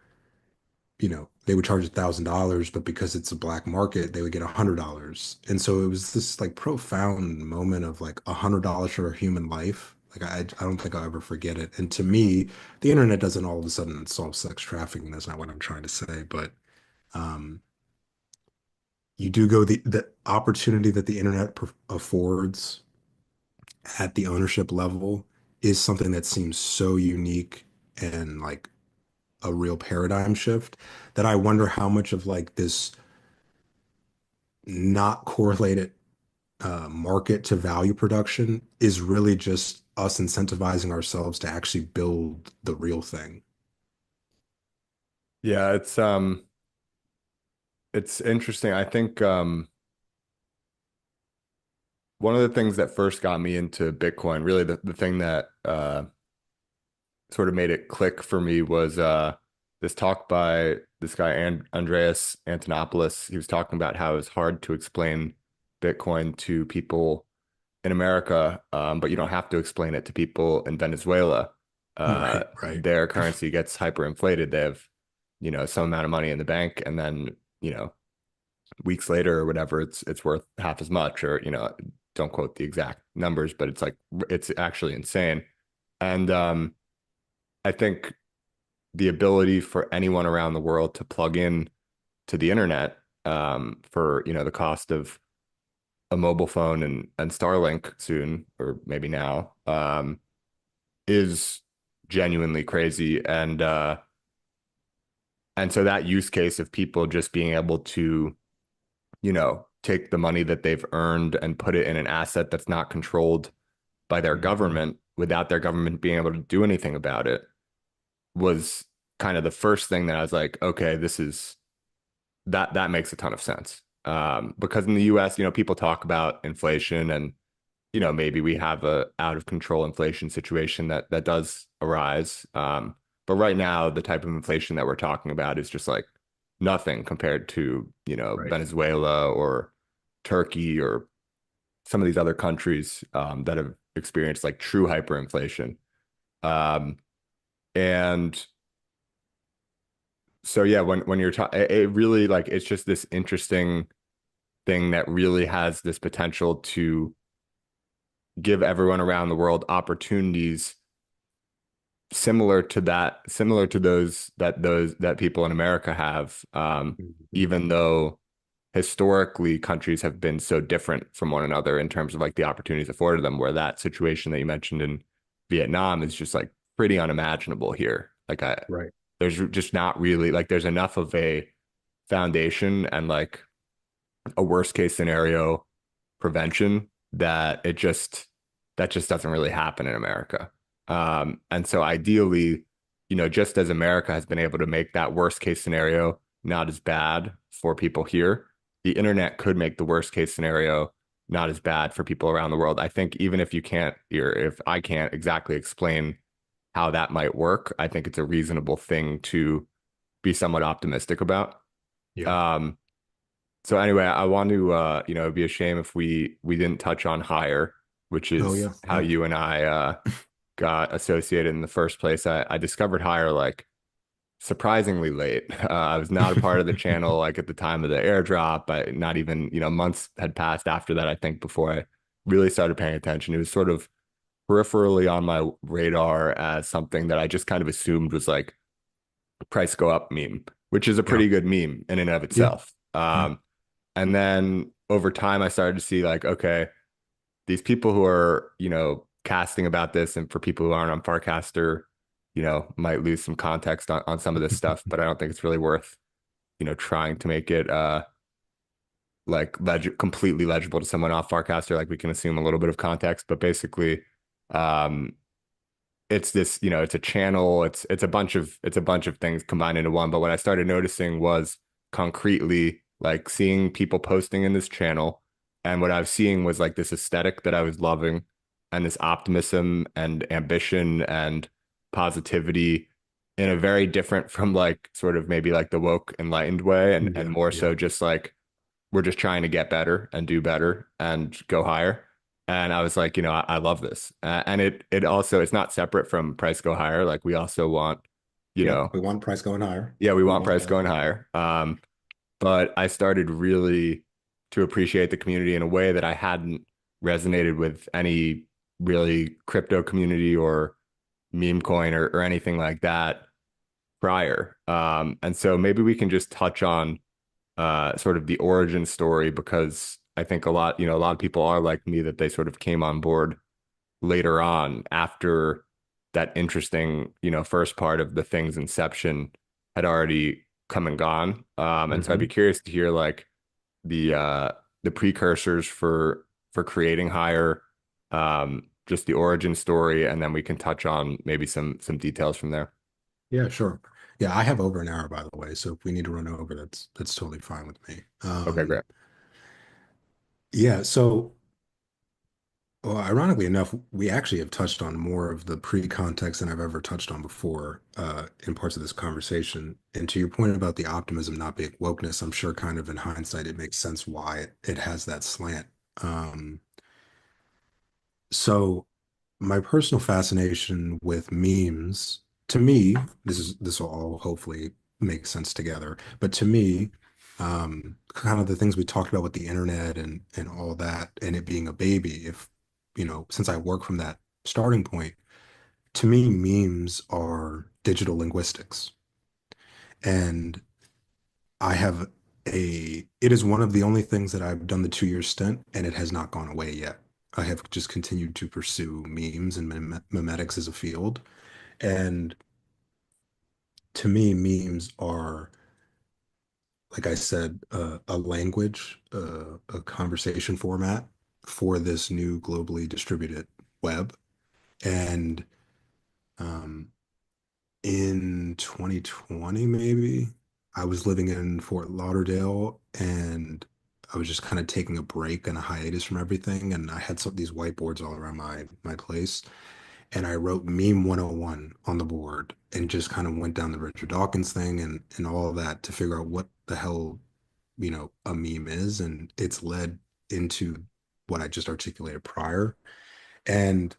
they would charge $1,000, but because it's a black market, they would get $100. And so it was this like profound moment of like $100 for a human life. Like I don't think I'll ever forget it. And to me, the internet doesn't all of a sudden solve sex trafficking. That's not what I'm trying to say. But um, you do go the opportunity that the internet affords at the ownership level is something that seems so unique and like a real paradigm shift that I wonder how much of like this not correlated market to value production is really just us incentivizing ourselves to actually build the real thing. Yeah, it's interesting. I think one of the things that first got me into Bitcoin, really the thing that sort of made it click for me was this talk by this guy Andreas Antonopoulos. He was talking about how it's hard to explain Bitcoin to people in America, but you don't have to explain it to people in Venezuela. Right, right. Their currency gets hyperinflated. They have, some amount of money in the bank, and then, you know, weeks later or whatever, it's worth half as much, or don't quote the exact numbers, but it's like it's actually insane. And I think the ability for anyone around the world to plug in to the internet for the cost of a mobile phone and Starlink soon, or maybe now, is genuinely crazy. And so that use case of people just being able to, take the money that they've earned and put it in an asset that's not controlled by their Mhm. government without their government being able to do anything about it was kind of the first thing that I was like, okay, this is that makes a ton of sense. Because in the US, people talk about inflation and maybe we have a out of control inflation situation that does arise. But right now, the type of inflation that we're talking about is just like nothing compared to, Right. Venezuela or Turkey or some of these other countries that have experienced like true hyperinflation. Um, and so yeah, when you're talking, it really like it's just this interesting thing that really has this potential to give everyone around the world opportunities similar to those that people in America have, Mhm. even though historically countries have been so different from one another in terms of like the opportunities afforded them, where that situation that you mentioned in Vietnam is just like pretty unimaginable here. Right. There's just not really like there's enough of a foundation and like a worst case scenario prevention that just doesn't really happen in America. And so ideally, just as America has been able to make that worst case scenario not as bad for people here, the internet could make the worst case scenario not as bad for people around the world. I think even if you can't, or if I can't exactly explain how that might work, I think it's a reasonable thing to be somewhat optimistic about. Yeah. Um, so anyway, I want to it'd be a shame if we didn't touch on hire, which Oh is yeah. how Yeah. you and I got associated in the first place. I discovered hire like surprisingly late. I was not a part of the channel like at the time of the airdrop. Not even, months had passed after that, I think, before I really started paying attention. It was sort of peripherally on my radar as something that I just kind of assumed was like price go up meme, which is a Yeah. pretty good meme in and of Yeah. itself. Yeah. And then over time, I started to see like, okay, these people who are, casting about this, and for people who aren't on Farcaster, might lose some context on some of this stuff, but I don't think it's really worth, trying to make it like completely legible to someone off Farcaster. Like we can assume a little bit of context, but basically, um, it's this, it's a channel, it's a bunch of things combined into one. But what I started noticing was concretely like seeing people posting in this channel, and what I was seeing was like this aesthetic that I was loving, and this optimism and ambition and positivity in a very different from like sort of maybe like the woke enlightened way, and Yeah. more Yeah. so just like we're just trying to get better and do better and go higher. And I was like, I love this. And it also it's not separate from price go higher. Like we also want, you Yeah. know, We want price going higher. yeah, we We want want price that. going higher. But I started really to appreciate the community in a way that I hadn't resonated with any really crypto community or meme coin or anything like that prior. And so maybe we can just touch on sort of the origin story, because I think a lot of people are like me, that they sort of came on board later on after that interesting, first part of the thing's inception had already come and gone. And so I'd be Hmm. curious to hear like the uh the precursors for creating higher, just the origin story, and then we can touch on maybe some details from there. Yeah, sure. Yeah, I have over an hour, by the way, so if we need to run over, that's totally fine with me. Okay, great. Yeah, so well, ironically enough, we actually have touched on more of the pre-context than I've ever touched on before in parts of this conversation. And to your point about the optimism not being wokeness, I'm sure kind of in hindsight it makes sense why it has that slant. Um, so my personal fascination with memes, to me, this will all hopefully make sense together. But to me, Kind of the things we talked about with the internet and all that, and it being a baby. If since I work from that starting point, to me, memes are digital linguistics, and I have it is one of the only things that I've done the 2 year stint, and it has not gone away yet. I have just continued to pursue memes and memetics as a field. And to me, memes are, like I said, a language, a conversation format for this new globally distributed web. And um, in 2020, maybe, I was living in Fort Lauderdale and I was just kind of taking a break and a hiatus from everything. And I had these whiteboards all around my place. And I wrote Meme 101 on the board and just kind of went down the Richard Dawkins thing and all of that to figure out what the hell, a meme is. And it's led into what I just articulated prior. And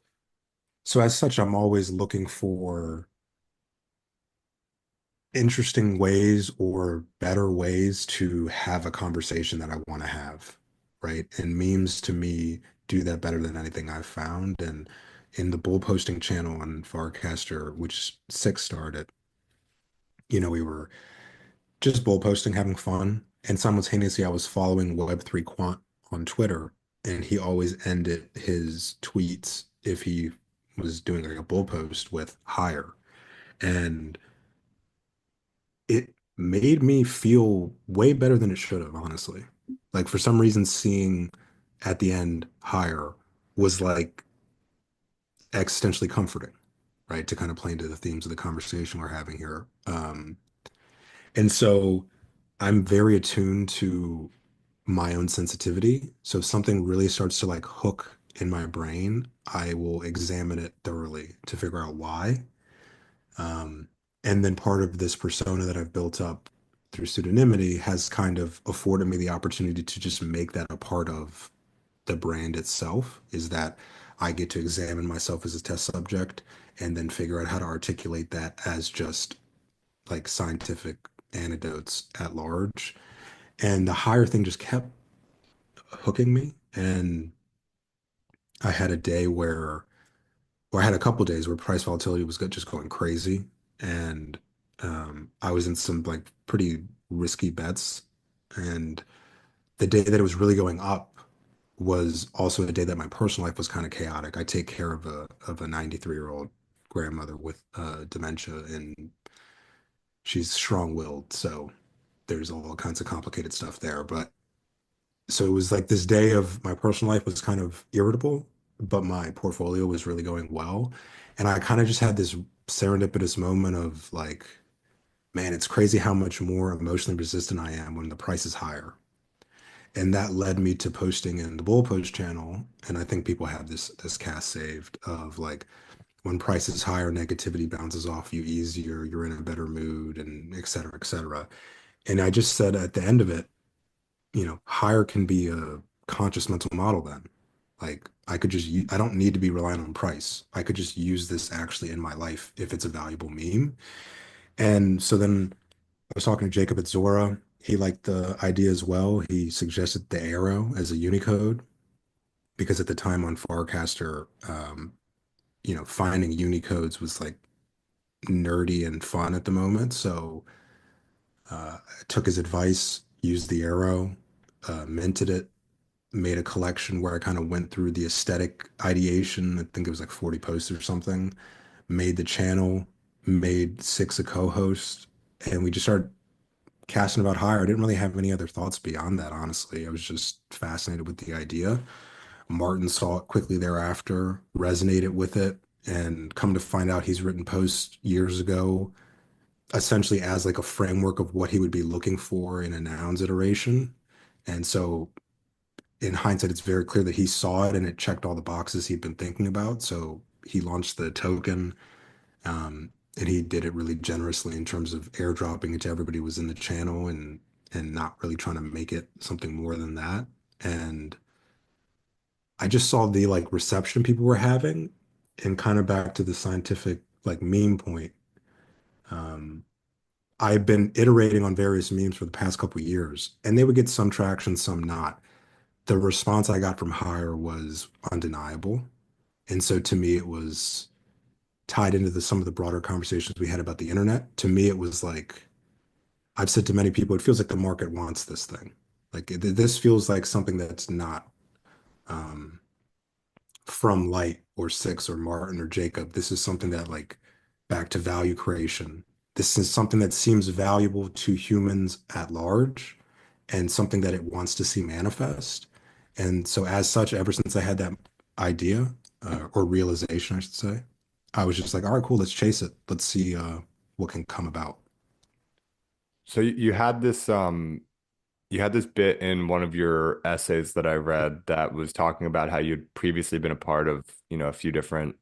so as such, I'm always looking for interesting ways or better ways to have a conversation that I want to have, right? And memes to me do that better than anything I've found. And in the bull posting channel on Farcaster, which Six started, we were just bull posting, having fun. And simultaneously, I was following Web3 Quant on Twitter, and he always ended his tweets if he was doing like a bull post with higher. And it made me feel way better than it should have, honestly. Like for some reason, seeing at the end higher was like existentially comforting, right? To kind of play into the themes of the conversation we're having here. And so I'm very attuned to my own sensitivity. So if something really starts to like hook in my brain, I will examine it thoroughly to figure out why. Um, and then part of this persona that I've built up through pseudonymity has kind of afforded me the opportunity to just make that a part of the brand itself, is that I get to examine myself as a test subject and then figure out how to articulate that as just like scientific anecdotes at large. And the higher thing just kept hooking me. And I had a day where or I had a couple days where price volatility was just going crazy, and I was in some like pretty risky bets. And the day that it was really going up was also a day that my personal life was kind of chaotic. I take care of a 93-year-old grandmother with dementia, and she's strong-willed, so there's all kinds of complicated stuff there. But so it was like this day of my personal life was kind of irritable, but my portfolio was really going well. And I kind of just had this serendipitous moment of like, man, it's crazy how much more emotionally resistant I am when the price is higher. And that led me to posting in the Bull Post channel. And I think people have this cast saved of like when price is higher, negativity bounces off you easier, you're in a better mood, and et cetera, et cetera. And I just said at the end of it, higher can be a conscious mental model then. Like I don't need to be relying on price. I could just use this actually in my life if it's a valuable meme. And so then I was talking to Jacob at Zora. He liked the idea as well. He suggested the arrow as a Unicode because at the time on Farcaster, finding Unicodes was like nerdy and fun at the moment. So I took his advice, used the arrow, minted it, made a collection where I kind of went through the aesthetic ideation. I think it was like 40 posts or something. Made the channel, made Six a co-host, and we just started casting about higher. I didn't really have any other thoughts beyond that, honestly. I was just fascinated with the idea. Martin saw it quickly thereafter, resonated with it, and come to find out he's written posts years ago, essentially as like a framework of what he would be looking for in a nouns iteration. And so in hindsight, it's very clear that he saw it and it checked all the boxes he'd been thinking about. So he launched the token, and he did it really generously in terms of airdropping it to everybody who was in the channel and not really trying to make it something more than that. And I just saw the like reception people were having, and kind of back to the scientific like meme point. Um, I've been iterating on various memes for the past couple of years, and they would get some traction, some not. The response I got from Hire was undeniable. And so to me, it was tied into some of the broader conversations we had about the internet. To me, it was like, I've said to many people, it feels like the market wants this thing. Like this feels like something that's not um, from Light or Six or Martin or Jacob. This is something that like back to value creation. This is something that seems valuable to humans at large and something that it wants to see manifest. And so as such, ever since I had that idea or realization, I should say, I was just like, all right, cool, let's chase it. Let's see what can come about. So you had this bit in one of your essays that I read that was talking about how you'd previously been a part of, a few different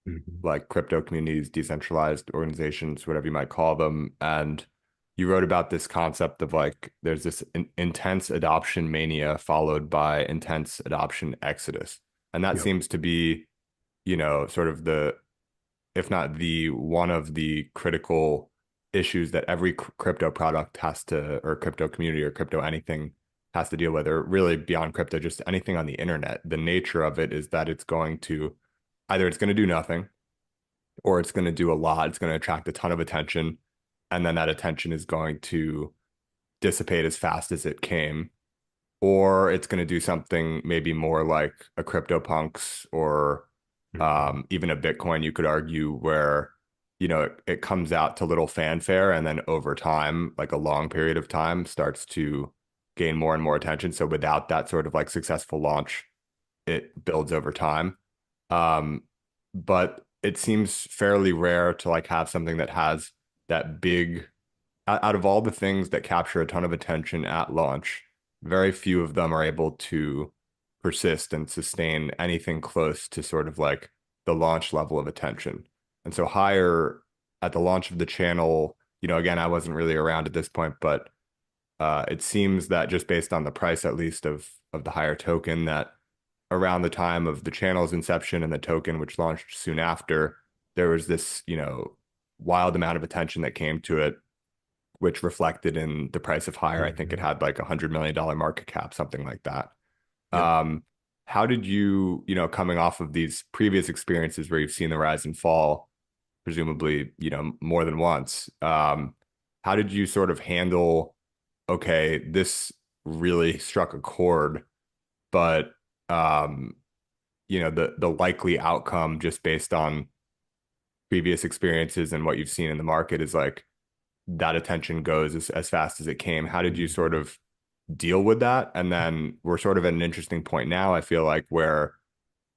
Mhm. like crypto communities, decentralized organizations, whatever you might call them. And you wrote about this concept of like there's this intense adoption mania followed by intense adoption exodus. And that Yep. seems to be, sort of if not the one of the critical issues that every crypto product has to, or crypto community or crypto anything has to deal with, or really beyond crypto, just anything on the internet. The nature of it is that it's going to either it's going to do nothing or it's going to do a lot. It's going to attract a ton of attention. And then that attention is going to dissipate as fast as it came. Or it's going to do something maybe more like a CryptoPunks or Mhm. even a Bitcoin, you could argue, where, it comes out to little fanfare and then over time, like a long period of time, starts to gain more and more attention. So without that sort of like successful launch, it builds over time. Um, but it seems fairly rare to like have something that has that big, out of all the things that capture a ton of attention at launch, very few of them are able to persist and sustain anything close to sort of like the launch level of attention. And so higher at the launch of the channel, again, I wasn't really around at this point, but it seems that just based on the price, at least of the higher token, that around the time of the channel's inception and the token, which launched soon after, there was this, wild amount of attention that came to it, which reflected in the price of hire. I think it Mhm. had like $100 million market cap, something like that. Yep. Um, how did you, coming off of these previous experiences where you've seen the rise and fall, presumably, more than once, how did you sort of handle, okay, this really struck a chord, but um, the likely outcome just based on previous experiences and what you've seen in the market is like that attention goes as fast as it came. How did you sort Mhm. of deal with that? And then we're sort of at an interesting point now, I feel like, where,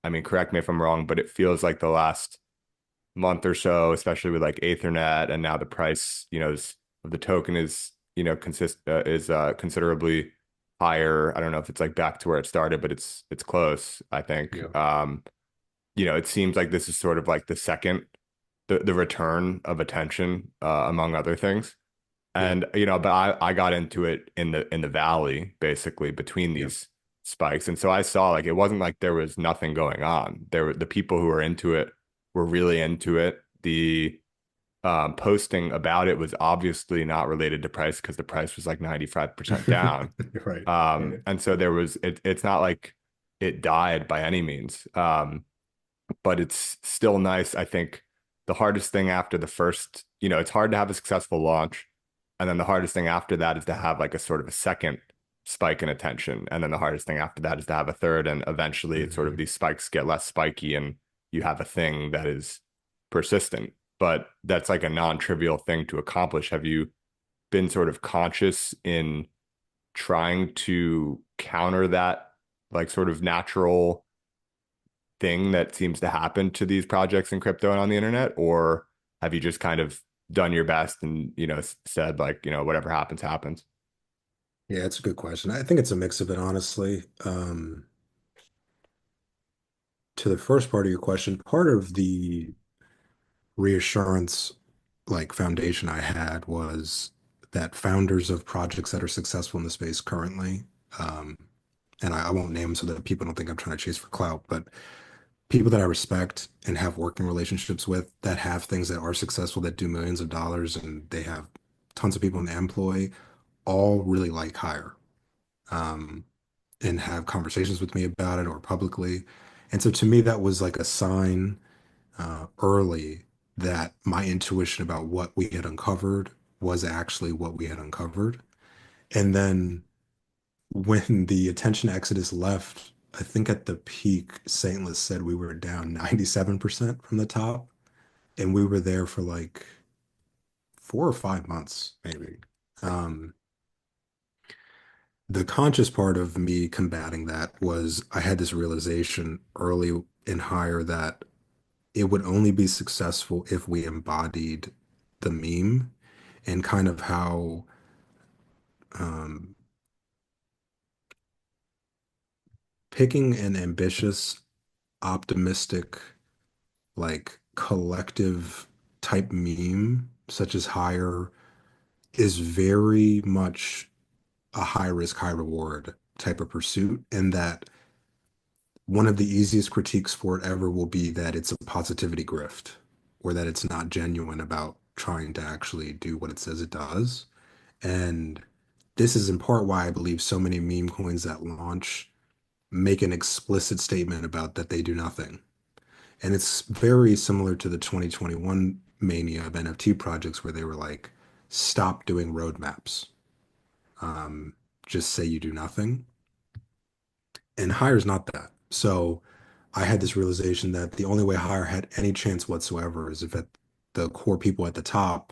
I mean, correct me if I'm wrong, but it feels like the last month or so, especially with like Ethernet and now the price, of the token is, considerably higher. I don't know if it's like back to where it started, but it's close, I think. Yep. It seems like this is sort of like the return of attention, among other things. Yep. And but I got into it in the valley basically between Yep. these spikes. And so I saw like it wasn't like there was nothing going on. There were the people who were into it were really into it. The posting about it was obviously not related to price because the price was like 95% down. Right. Right. And so there was it's not like it died by any means. But it's still nice. I think the hardest thing after the first, it's hard to have a successful launch. And then the hardest thing after that is to have like a sort of a second spike in attention. And then the hardest thing after that is to have a third. And eventually it's sort of Mhm. these spikes get less spiky and you have a thing that is persistent. But that's like a non-trivial thing to accomplish. Have you been sort of conscious in trying to counter that like sort of natural thing that seems to happen to these projects in crypto and on the internet? Or have you just kind of done your best and, said like, whatever happens, happens? Yeah, it's a good question. I think it's a mix of it, honestly. To the first part of your question, part of the reassurance, like foundation I had was that founders of projects that are successful in the space currently, um, and I won't name them so that people don't think I'm trying to chase for clout, but people that I respect and have working relationships with that have things that are successful that do millions of dollars and they have tons of people in the employ all really like hire, um, and have conversations with me about it or publicly. And so to me, that was like a sign early that my intuition about what we had uncovered was actually what we had uncovered. And then when the attention exodus left, I think at the peak, Saintless said we were down 97% from the top, and we were there for like 4 or 5 months, maybe. Um, the conscious part of me combating that was I had this realization early in hire that it would only be successful if we embodied the meme and kind of how um, picking an ambitious, optimistic, like collective type meme, such as hire, is very much a high risk, high reward type of pursuit. And that one of the easiest critiques for it ever will be that it's a positivity grift or that it's not genuine about trying to actually do what it says it does. And this is in part why I believe so many meme coins that launch make an explicit statement about that they do nothing. And it's very similar to the 2021 mania of NFT projects where they were like, stop doing roadmaps. Um, just say you do nothing. And Hire's not that. So I had this realization that the only way Hire had any chance whatsoever is if the core people at the top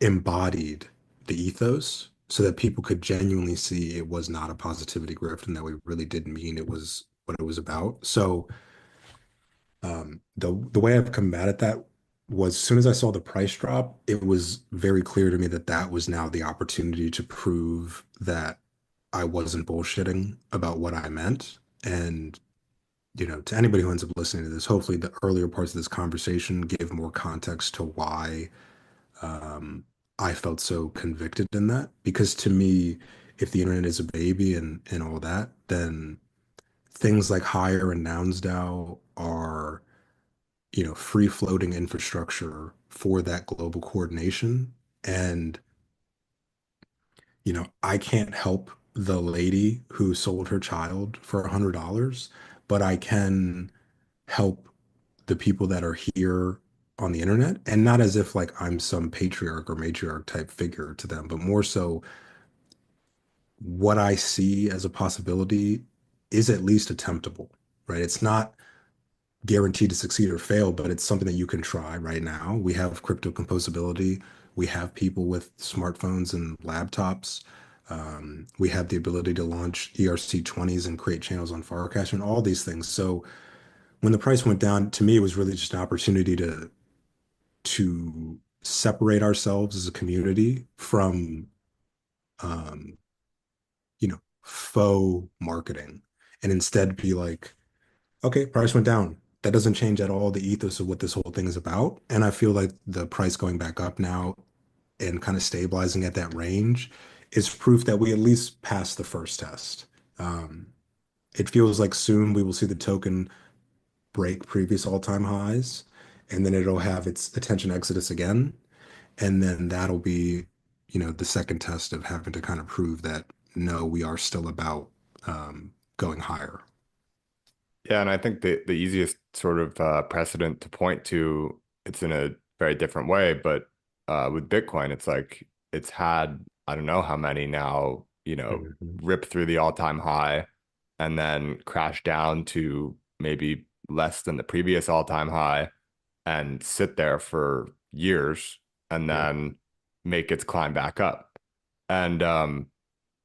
embodied the ethos so that people could genuinely see it was not a positivity grift and that we really did mean it was what it was about. So the way I've combated that was as soon as I saw the price drop, it was very clear to me that that was now the opportunity to prove that I wasn't bullshitting about what I meant. And to anybody who ends up listening to this, hopefully the earlier parts of this conversation give more context to why um, I felt so convicted in that. Because to me, if the internet is a baby and all that, then things like Hire and NounsDAO are, free floating infrastructure for that global coordination. And, I can't help the lady who sold her child for $100, but I can help the people that are here on the internet. And not as if like I'm some patriarch or matriarch type figure to them, but more so what I see as a possibility is at least attemptable, right? It's not guaranteed to succeed or fail, but it's something that you can try right now. We have crypto composability. We have people with smartphones and laptops. We have the ability to launch ERC20s and create channels on Farcash and all these things. So when the price went down, to me, it was really just an opportunity to separate ourselves as a community from um, faux marketing and instead be like, okay, price went down. That doesn't change at all the ethos of what this whole thing is about. And I feel like the price going back up now and kind of stabilizing at that range is proof that we at least passed the first test. Um, it feels like soon we will see the token break previous all-time highs, and then it'll have its attention exodus again. And then that'll be, the second test of having to kind of prove that no, we are still about going higher. Yeah, and I think the easiest sort of precedent to point to, it's in a very different way, but with Bitcoin, it's like it's had I don't know how many now, Mhm. rip through the all-time high and then crash down to maybe less than the previous all-time high and sit there for years and Yeah. then make its climb back up. And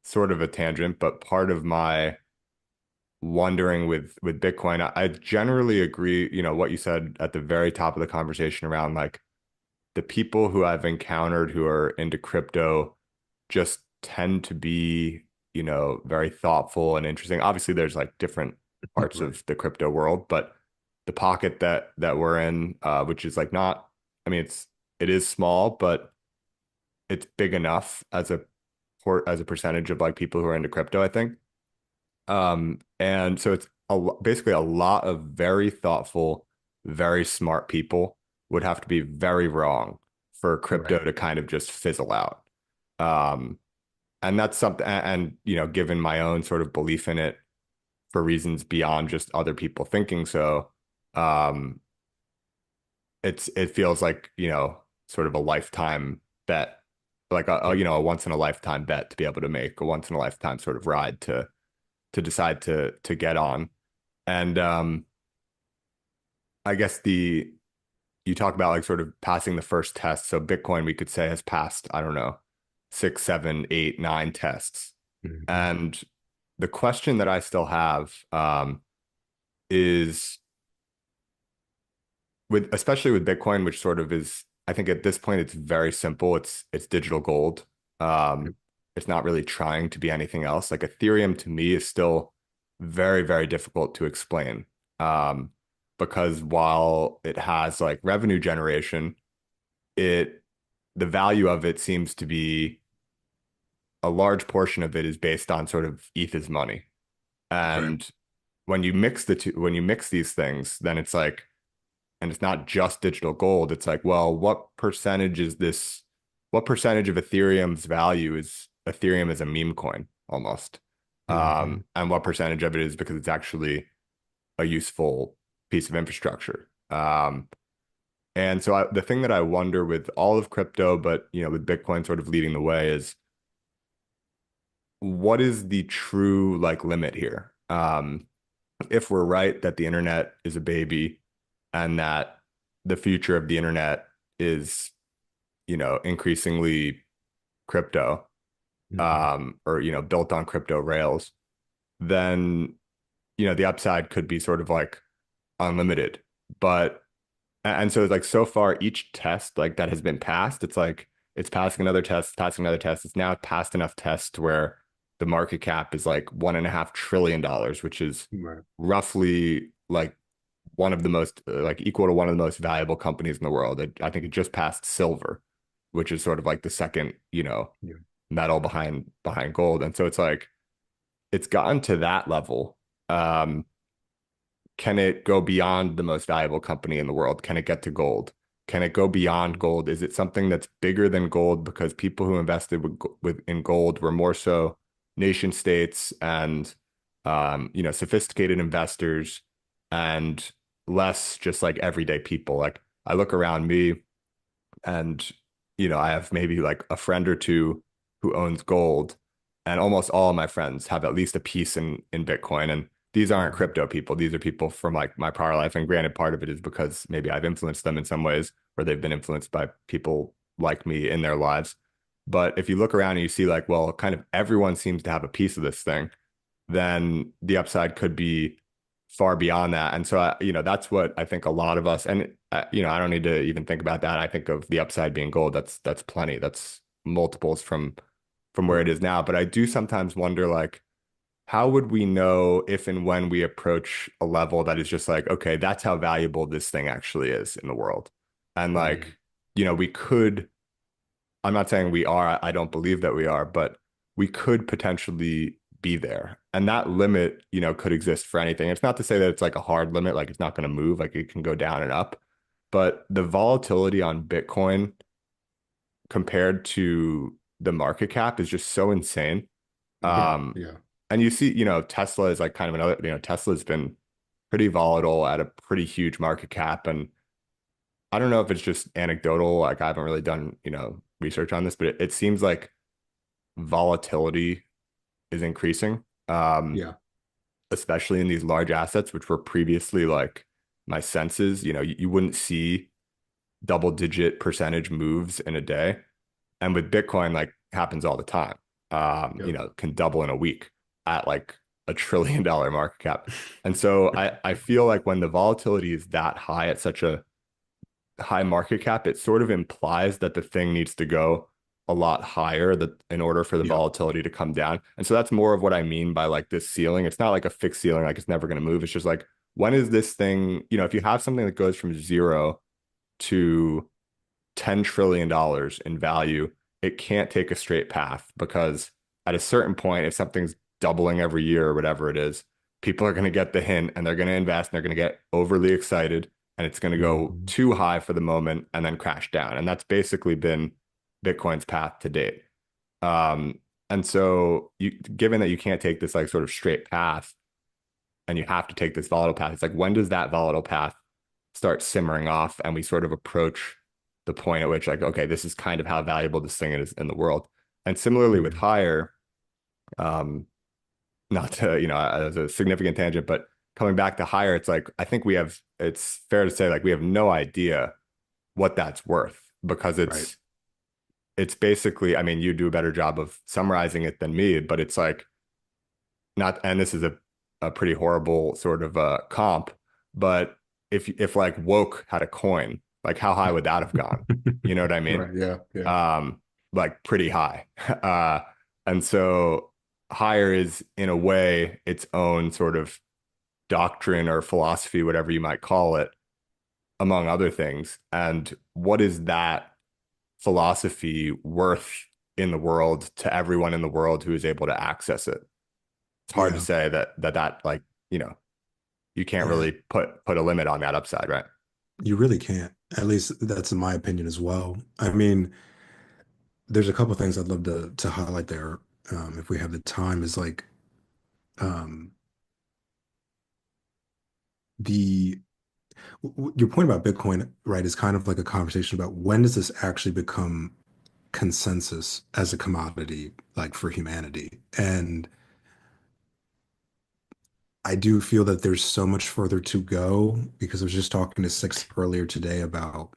sort of a tangent, but part of my wondering with Bitcoin, I generally agree, what you said at the very top of the conversation around like the people who I've encountered who are into crypto just tend to be, very thoughtful and interesting. Obviously, there's like different parts Right. of the crypto world, but the pocket that we're in, which is like not, I mean, it is small, but it's big enough as a percentage of like people who are into crypto, I think. And so it's basically a lot of very thoughtful, very smart people would have to be very wrong for crypto Right. to kind of just fizzle out. Um, and that's something, and, given my own sort of belief in it for reasons beyond just other people thinking so, um, it feels like, sort of a lifetime bet, like Yeah. a once in a lifetime bet to be able to make a once in a lifetime sort of ride to decide to get on. And I guess you talk about like sort of passing the first test. So Bitcoin, we could say, has passed, I don't know, six, seven, eight, nine tests. Hmm. And the question that I still have is especially with Bitcoin, which sort of is, I think at this point it's very simple. It's digital gold. Um, it's not really trying to be anything else. Like Ethereum to me is still very, very difficult to explain. Um, because while it has like revenue generation, it the value of it seems to be a large portion of it is based on sort of ETH money. Right. And when you mix the two, when you mix these things, then it's like, and it's not just digital gold. It's like, well, what percentage of Ethereum's value is Ethereum as a meme coin almost? Hmm. And what percentage of it is because it's actually a useful piece of infrastructure? And so the thing that I wonder with all of crypto, but with Bitcoin sort of leading the way, is what is the true like limit here? If we're right that the internet is a baby and that the future of the internet is, increasingly crypto, Hmm. or, built on crypto rails, then, the upside could be sort of like unlimited. But, and so like so far, each test like that has been passed, it's like it's passing another test, passing another test. It's now passed enough tests where the market cap is like $1.5 trillion, which is Right. roughly like one of the most like equal to one of the most valuable companies in the world. I think it just passed silver, which is sort of like the second, Yeah. metal behind gold. And so it's like it's gotten to that level. Um, can it go beyond the most valuable company in the world? Can it get to gold? Can it go beyond gold? Is it something that's bigger than gold because people who invested in gold were more so nation states and sophisticated investors and less just like everyday people? Like I look around me and I have maybe like a friend or two who owns gold, and almost all of my friends have at least a piece in Bitcoin. And these aren't Hmm. crypto people. These are people from like my prior life. And granted, part of it is because maybe I've influenced them in some ways, or they've been influenced by people like me in their lives. But if you look around and you see like, well, kind of everyone seems to have a piece of this thing, then the upside could be far beyond that. And so, that's what I think a lot of us, and I don't need to even think about that. I think of the upside being gold. That's plenty. That's multiples from where it Right. is now. But I do sometimes wonder, like, how would we know if and when we approach a level that is just like, okay, that's how valuable this thing actually is in the world? And Hmm. like, we could, I'm not saying we are, I don't believe that we are, but we could potentially be there. And that limit, could exist for anything. It's not to say that it's like a hard limit, like it's not going to move, like it can go down and up. But the volatility on Bitcoin compared to the market cap is just so insane. Yeah. Um, Yeah. and you see, Tesla is like kind of another, Tesla's been pretty volatile at a pretty huge market cap. And I don't know if it's just anecdotal, like I haven't really done, research on this, but it seems like volatility is increasing, Yeah. especially in these large assets, which were previously like my senses. You wouldn't see double digit percentage moves in a day. And with Bitcoin, like happens all the time. Yep. Can double in a week at like $1 trillion market cap. And so I feel like when the volatility is that high at such a high market cap, it sort of implies that the thing needs to go a lot higher that in order for the Yeah. volatility to come down. And so that's more of what I mean by like this ceiling. It's not like a fixed ceiling, like it's never going to move. It's just like, when is this thing, if you have something that goes from zero to $10 trillion in value, it can't take a straight path because at a certain point, if something's doubling every year or whatever it is, people are going to get the hint and they're going to invest and they're going to get overly excited and it's going to go Hmm. too high for the moment and then crash down. And that's basically been Bitcoin's path to date. Um, and so given that you can't take this like sort of straight path and you have to take this volatile path, it's like when does that volatile path start simmering off and we sort of approach the point at which like, okay, this is kind of how valuable this thing is in the world. And similarly with Mm, hire, um, not to, as a significant tangent, but coming back to hire, it's like I think it's fair to say like we have no idea what that's worth because right. it's basically, I mean, you do a better job of summarizing it than me, but it's like not, and this is a pretty horrible sort of comp, but if like woke had a coin, like how high would that have gone? You know what I mean? Right. Yeah. Yeah. Um, like pretty high. And so hire is in a way its own sort of doctrine or philosophy, whatever you might call it, among other things. And what is that philosophy worth in the world to everyone in the world who is able to access it? It's hard to Yeah. say that like, you can't Yeah. really put a limit on that upside, right? You really can't. At least that's in my opinion as well. I mean, there's a couple things I'd love to highlight there, if we have the time, is like um, the your point about Bitcoin, right, is kind of like a conversation about when does this actually become consensus as a commodity, like for humanity. And I do feel that there's so much further to go because I was just talking to Six earlier today about,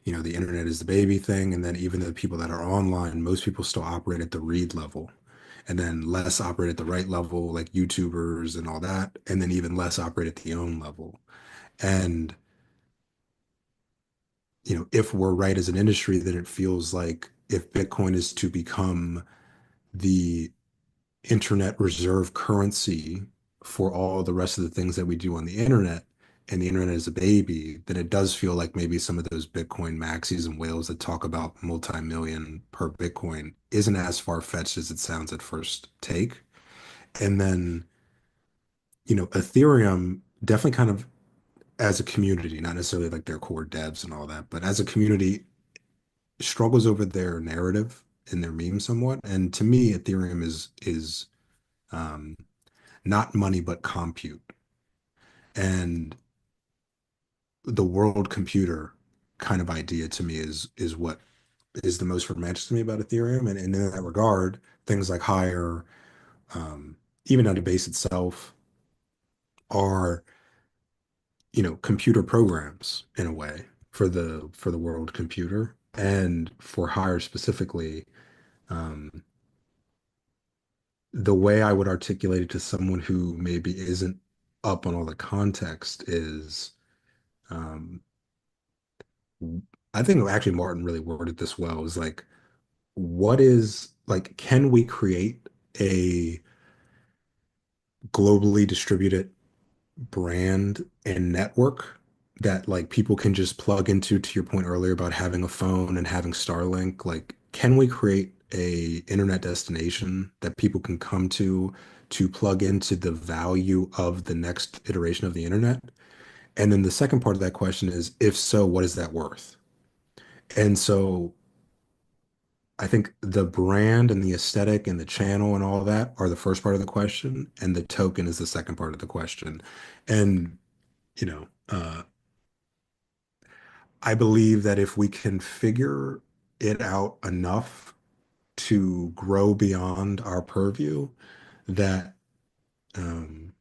the internet is the baby thing. And then even the people that are online, most people still operate at the read level. And then less operate at the write level, like YouTubers and all that. And then even less operate at the own level. And, if we're right as an industry, then it feels like if Bitcoin is to become the internet reserve currency for all the rest of the things that we do on the internet, and the internet is a baby, then it does feel like maybe some of those Bitcoin maxis and whales that talk about multi-million per Bitcoin isn't as far-fetched as it sounds at first take. And then, Ethereum definitely kind of as a community, not necessarily like their core devs and all that, but as a community struggles over their narrative and their meme somewhat. And to me, Ethereum is um, not money but compute. And the world computer kind of idea to me is what is the most romantic to me about Ethereum. And in that regard, things like Hire, um, even on the base itself, are computer programs in a way for the world computer. And for Hire specifically, um, the way I would articulate it to someone who maybe isn't up on all the context is, um, I think actually Martin really worded this well. Is like, what is like, can we create a globally distributed brand and network that like people can just plug into, to your point earlier about having a phone and having Starlink? Like, can we create a internet destination that people can come to plug into the value of the next iteration of the internet? And then the second part of that question is, if so, what is that worth? And so I think the brand and the aesthetic and the channel and all that are the first part of the question, and the token is the second part of the question. And, I believe that if we can figure it out enough to grow beyond our purview, that um,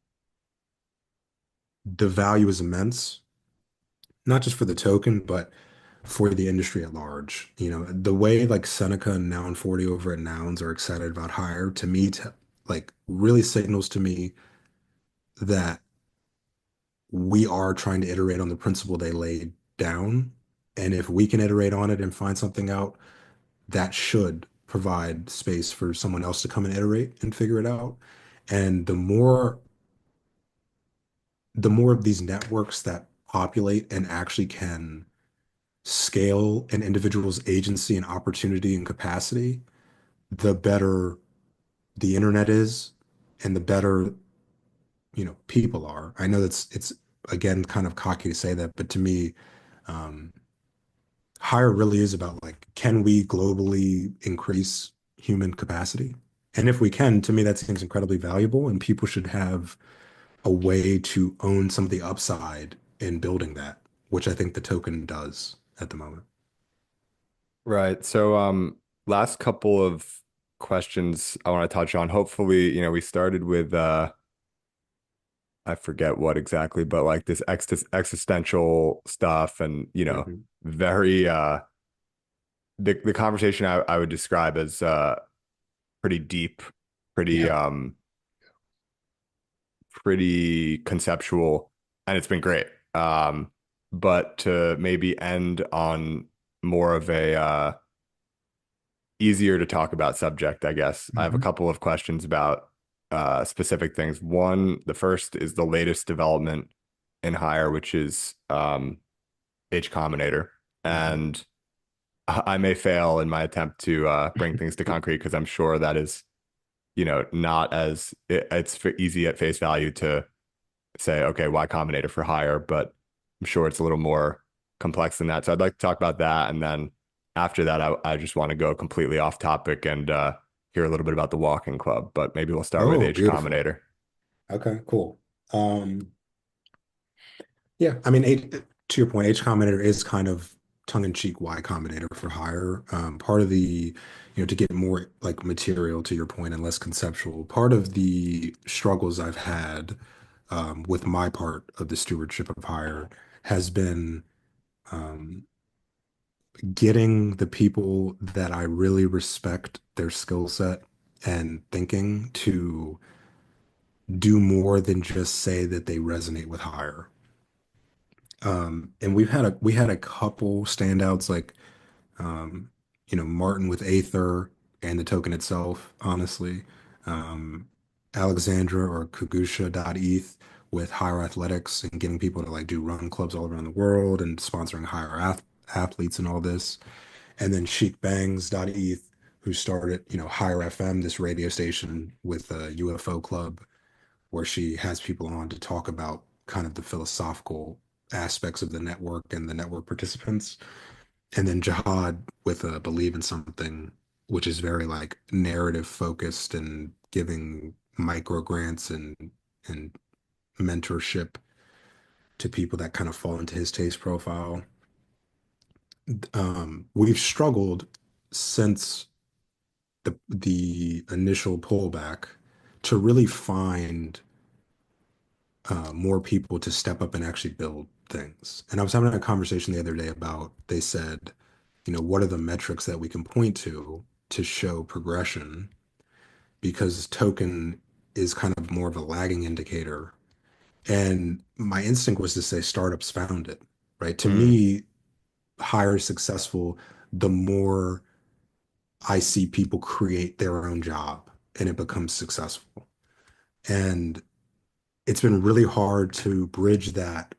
the value is immense, not just for the token, but for the industry at large. The way like Seneca and Noun 40 over at Nouns are excited about Hire, to me, like really signals to me that we are trying to iterate on the principle they laid down. And if we can iterate on it and find something out, that should provide space for someone else to come and iterate and figure it out. And the more of these networks that populate and actually can scale an individual's agency and opportunity and capacity, the better the internet is and the better, people are. I know it's again kind of cocky to say that, but to me, um, hire really is about like, can we globally increase human capacity? And if we can, to me, that seems incredibly valuable, and people should have a way to own some of the upside in building that, which I think the token does at the moment. Right. So, last couple of questions I want to touch on. Hopefully, we started with I forget what exactly, but like this existential stuff and, Mhm. very the conversation I would describe as pretty deep, pretty Yeah. pretty conceptual, and it's been great. But to maybe end on more of a easier to talk about subject, I guess. I have a Mhm. couple of questions about specific things. One, the first is the latest development in Hire, which is H Combinator. Mhm. And I may fail in my attempt to bring things to concrete because I'm sure that is, not as it's easy at face value to say, okay, Y Combinator for Hire, but I'm sure it's a little more complex than that. So I'd like to talk about that. And then after that, I just want to go completely off topic and hear a little bit about the walking club, but maybe we'll start with Oh, H beautiful. Combinator. Okay, cool. Yeah, I mean, to your point, H Combinator is kind of tongue-in-cheek Y Combinator for hire. Part of the, to get more like material to your point and less conceptual, part of the struggles I've had with my part of the stewardship of hire has been um, getting the people that I really respect their skill set and thinking to do more than just say that they resonate with hire. And we had a couple standouts like um, Martin with Aether and the token itself, honestly. Um, Alexandra or Kagusha.eth with higher athletics and getting people to like do run clubs all around the world and sponsoring higher athletes and all this. And then Chic Bangs.eth, who started, Higher FM, this radio station with a UFO club where she has people on to talk about kind of the philosophical aspects of the network and the network participants. And then Jihad with a Believe in Something, which is very like narrative focused and giving micro grants and mentorship to people that kind of fall into his taste profile. We've struggled since the initial pullback to really find more people to step up and actually build things. And I was having a conversation the other day about, they said, what are the metrics that we can point to show progression? Because token is kind of more of a lagging indicator. And my instinct was to say startups found it, right? To Mm, me, higher successful, the more I see people create their own job and it becomes successful. And it's been really hard to bridge that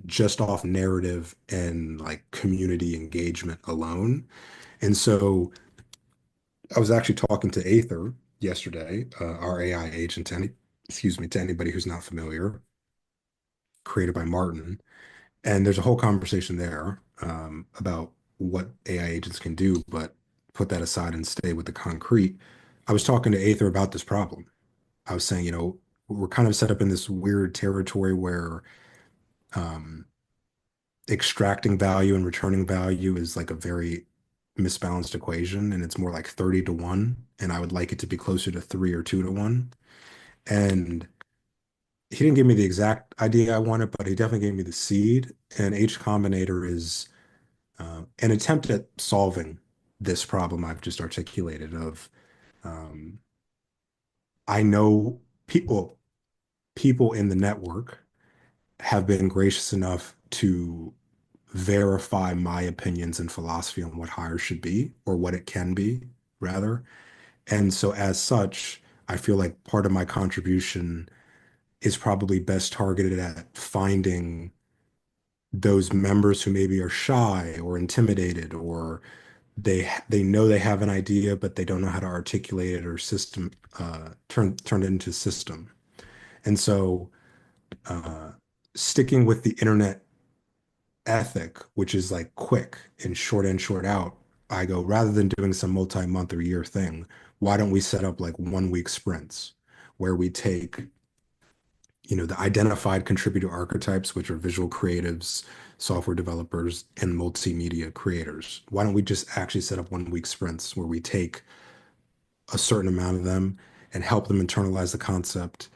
just off narrative and like community engagement alone. And so I was actually talking to Aether yesterday, our AI agent, excuse me, to anybody who's not familiar, created by Martin. And there's a whole conversation there about what AI agents can do, but put that aside and stay with the concrete. I was talking to Aether about this problem. I was saying, we're kind of set up in this weird territory where um, extracting value and returning value is like a very misbalanced equation, and it's more like 30 to 1. And I would like it to be closer to 3 or 2 to 1. And he didn't give me the exact idea I wanted, but he definitely gave me the seed. And H Combinator is an attempt at solving this problem I've just articulated of um, I know people in the network have been gracious enough to verify my opinions and philosophy on what hire should be or what it can be, rather. And so, as such, I feel like part of my contribution is probably best targeted at finding those members who maybe are shy or intimidated or they know they have an idea but they don't know how to articulate it or system turn it into system. And so, uh, sticking with the internet ethic, which is like quick and short in, short out, I go, rather than doing some multi-month or year thing, why don't we set up like 1 week sprints where we take, the identified contributor archetypes, which are visual creatives, software developers, and multimedia creators. Why don't we just actually set up 1 week sprints where we take a certain amount of them and help them internalize the concept,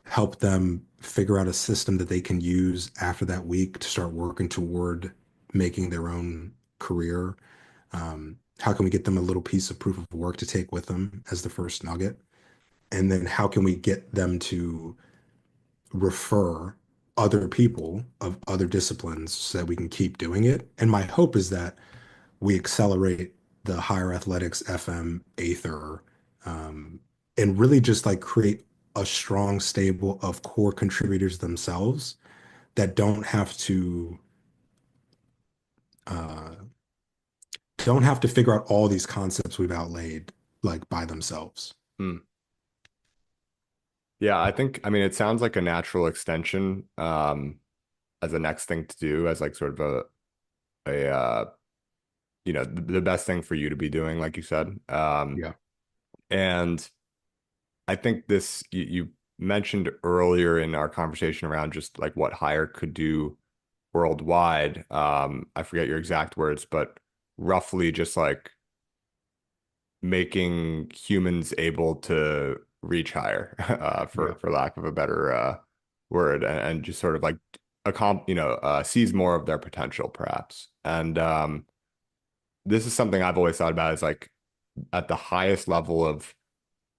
help them figure out a system that they can use after that week to start working toward making their own career. How can we get them a little piece of proof of work to take with them as the first nugget? And then how can we get them to refer other people of other disciplines so that we can keep doing it? And my hope is that we accelerate the higher athletics FM Aether, um, and really just like create a strong stable of core contributors themselves that uh, don't have to figure out all these concepts we've outlaid like by themselves. Hmm. Yeah, I mean, it sounds like a natural extension, as a next thing to do, as like sort of a the best thing for you to be doing, like you said. Yeah, And I think you mentioned earlier in our conversation around just like what Hire could do worldwide. I forget your exact words, but roughly just like making humans able to reach higher, yeah, for lack of a better word, and just sort of like seize more of their potential, perhaps. And this is something I've always thought about, is like at the highest level of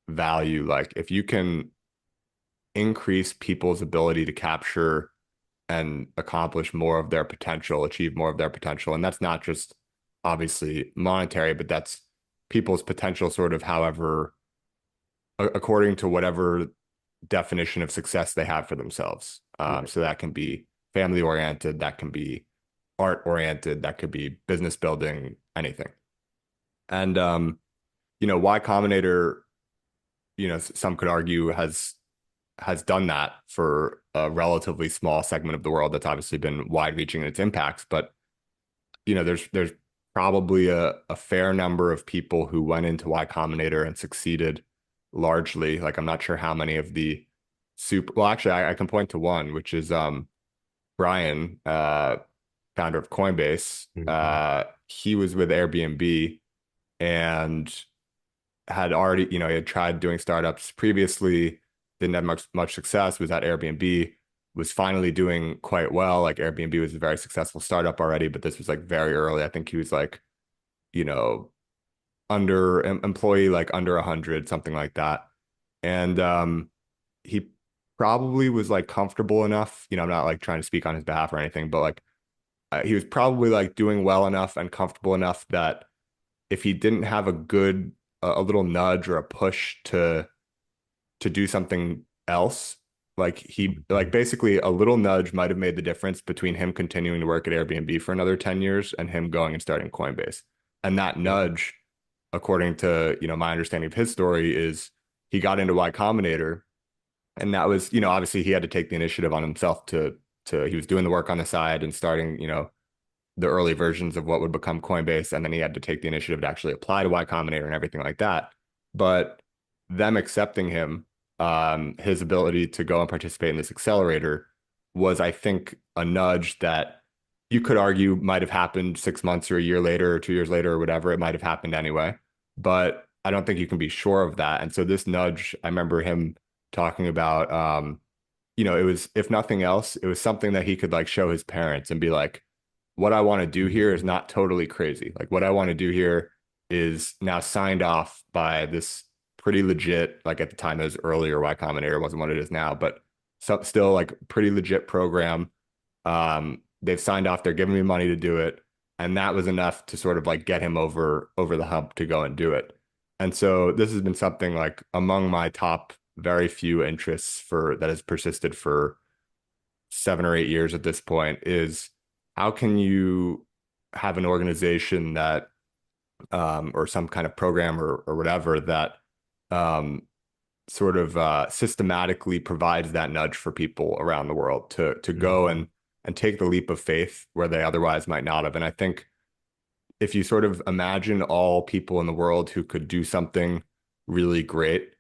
value, like if you can increase people's ability to capture and accomplish more of their potential, achieve more of their potential. And that's not just obviously monetary, but that's people's potential, sort of however, according to whatever definition of success they have for themselves. right, So that can be family oriented, that can be art oriented, that could be business building, anything. And Y Combinator, some could argue has done that for a relatively small segment of the world that's obviously been wide reaching in its impacts. But there's probably a fair number of people who went into Y Combinator and succeeded largely. Like I'm not sure how many of the super well, actually I can point to one, which is Brian, founder of Coinbase. mhm, He was with Airbnb and had already, he had tried doing startups previously, didn't have much success, was at Airbnb, was finally doing quite well. Like Airbnb was a very successful startup already, but this was like very early. I think he was like, you know, under employee, like under 100, something like that. And he probably was like comfortable enough, I'm not like trying to speak on his behalf or anything, but like he was probably like doing well enough and comfortable enough that if he didn't have a little nudge or a push to do something else, like he like mhm, basically a little nudge might have made the difference between him continuing to work at Airbnb for another 10 years and him going and starting Coinbase. And that yeah, nudge, according to, my understanding of his story, is he got into Y Combinator, and that was, obviously he had to take the initiative on himself to he was doing the work on the side and starting, the early versions of what would become Coinbase, and then he had to take the initiative to actually apply to Y Combinator and everything like that. But them accepting him, his ability to go and participate in this accelerator was, I think, a nudge that you could argue might have happened 6 months or a year later or 2 years later or whatever. It might have happened anyway, but I don't think you can be sure of that. And so this nudge, I remember him talking about, it was, if nothing else, it was something that he could like show his parents and be like, what I want to do here is mhm, not totally crazy. Like what I want to do here is now signed off by this pretty legit, like at the time it was earlier, Y Combinator wasn't what it is now, but still like pretty legit program. They've signed off, they're giving me money to do it. And that was enough to sort of like get him over the hump to go and do it. And so this has been something like among my top very few interests for that has persisted for 7 or 8 years at this point, is how can you have an organization that or some kind of program or whatever that um, sort of systematically provides that nudge for people around the world to go mhm, and and take the leap of faith where they otherwise might not have. And I think if you sort of imagine all people in the world who could do something really great,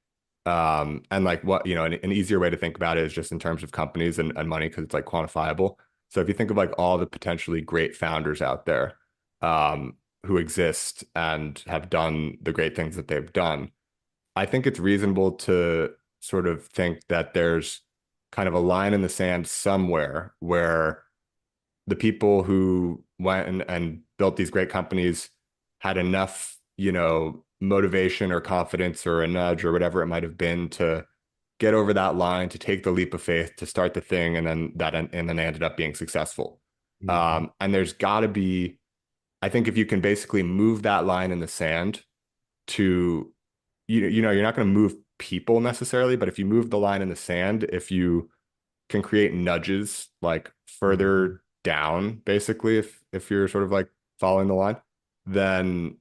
and like what, an easier way to think about it is just in terms of companies and money because it's like quantifiable. So if you think of like all the potentially great founders out there, who exist and have done the great things that they've done, I think it's reasonable to sort of think that there's kind of a line in the sand somewhere where the people who went and built these great companies had enough, motivation or confidence or a nudge or whatever it might have been to get over that line, to take the leap of faith, to start the thing, and then they ended up being successful. Mhm. And there's got to be, I think, if you can basically move that line in the sand to, you're not going to move people necessarily, but if you move the line in the sand, if you can create nudges like Mhm. further down, basically, if you're sort of like following the line, then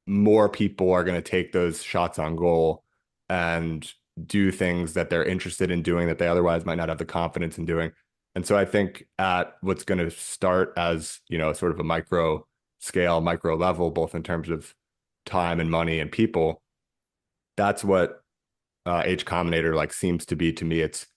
more people are going to take those shots on goal and do things that they're interested in doing that they otherwise might not have the confidence in doing. And so I think at what's going to start as, sort of a micro scale, micro level, both in terms of time and money and people, that's what H Combinator like seems to be to me. It's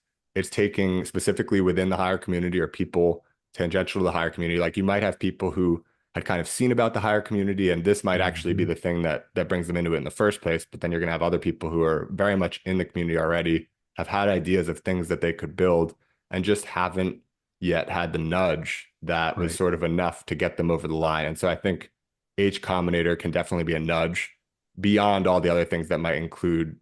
taking specifically within the hire community or people tangential to the hire community. Like you might have people who had kind of seen about the hire community, and this might actually be Mhm. the thing that brings them into it in the first place. But then you're going to have other people who are very much in the community already, have had ideas of things that they could build, and just haven't yet had the nudge that was Right. sort of enough to get them over the line. And so I think H Combinator can definitely be a nudge beyond all the other things that might include,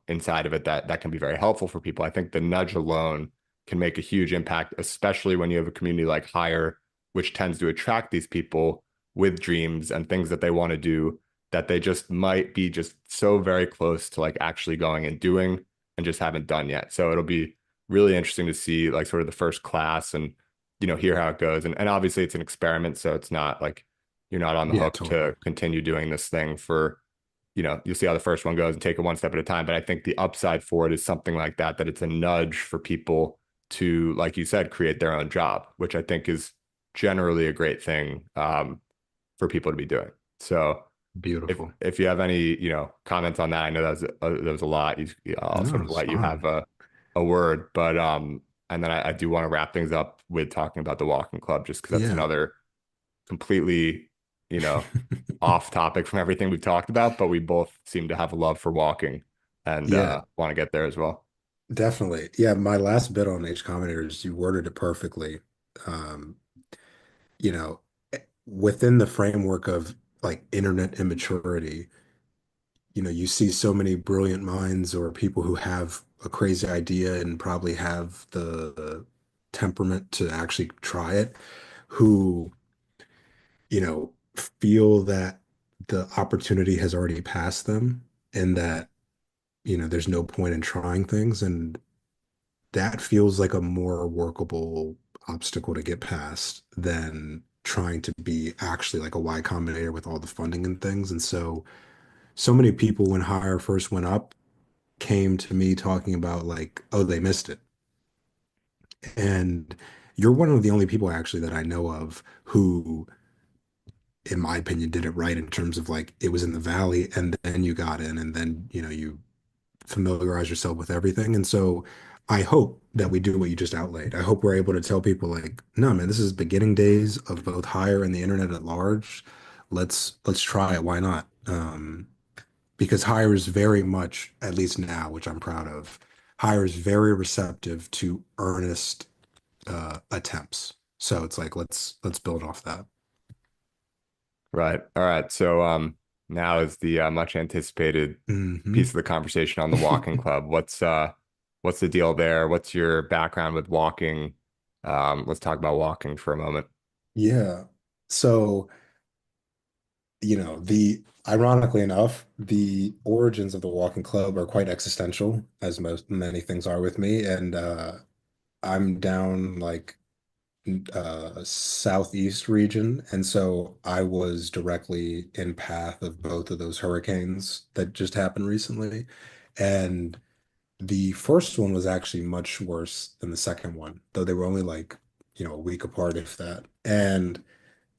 inside of it that can be very helpful for people. I think the nudge alone can make a huge impact, especially when you have a community like Hire, which tends to attract these people with dreams and things that they want to do that they just might be just so very close to like actually going and doing and just haven't done yet. So it'll be really interesting to see like sort of the first class and hear how it goes. And obviously it's an experiment, so it's not like you're not on the Yeah, hook totally. to continue doing this thing for you'll see how the first one goes and take it one step at a time. But I think the upside for it is something like that, that it's a nudge for people to, like you said, create their own job, which I think is generally a great thing for people to be doing. So Beautiful. if you have any, comments on that, I know that was a lot. I'll No, sort of it's let you have fine. a word, but and then I do want to wrap things up with talking about the walking club, just because that's Yeah. another completely, you know, off topic from everything we've talked about, but we both seem to have a love for walking and Yeah, want to get there as well. definitely. Yeah, my last bit on H Combinator, you worded it perfectly. Um, you know, within the framework of like internet immaturity, you see so many brilliant minds or people who have a crazy idea and probably have the temperament to actually try it, who, feel that the opportunity has already passed them and that, there's no point in trying things. And that feels like a more workable obstacle to get past than trying to be actually like a Y Combinator with all the funding and things. And so many people when Hire first went up came to me talking about like, oh, they missed it. And you're one of the only people actually that I know of who, in my opinion, did it right in terms of like it was in the valley and then you got in and then, you familiarize yourself with everything. And so I hope that we do what you just outlaid. I hope we're able to tell people like, no, man, this is beginning days of both Hire and the internet at large. Let's try it. Why not? Because Hire is very much, at least now, which I'm proud of, Hire is very receptive to earnest attempts. So it's like let's build off that. Right. All right. So now is the much anticipated piece of Hmm. the conversation on the walking club. What's the deal there? What's your background with walking? Let's talk about walking for a moment. Yeah. So, the ironically enough, the origins of the walking club are quite existential, as most many things are with me. And I'm down like southeast region, and so I was directly in path of both of those hurricanes that just happened recently. And the first one was actually much worse than the second one, though they were only like a week apart, if that. And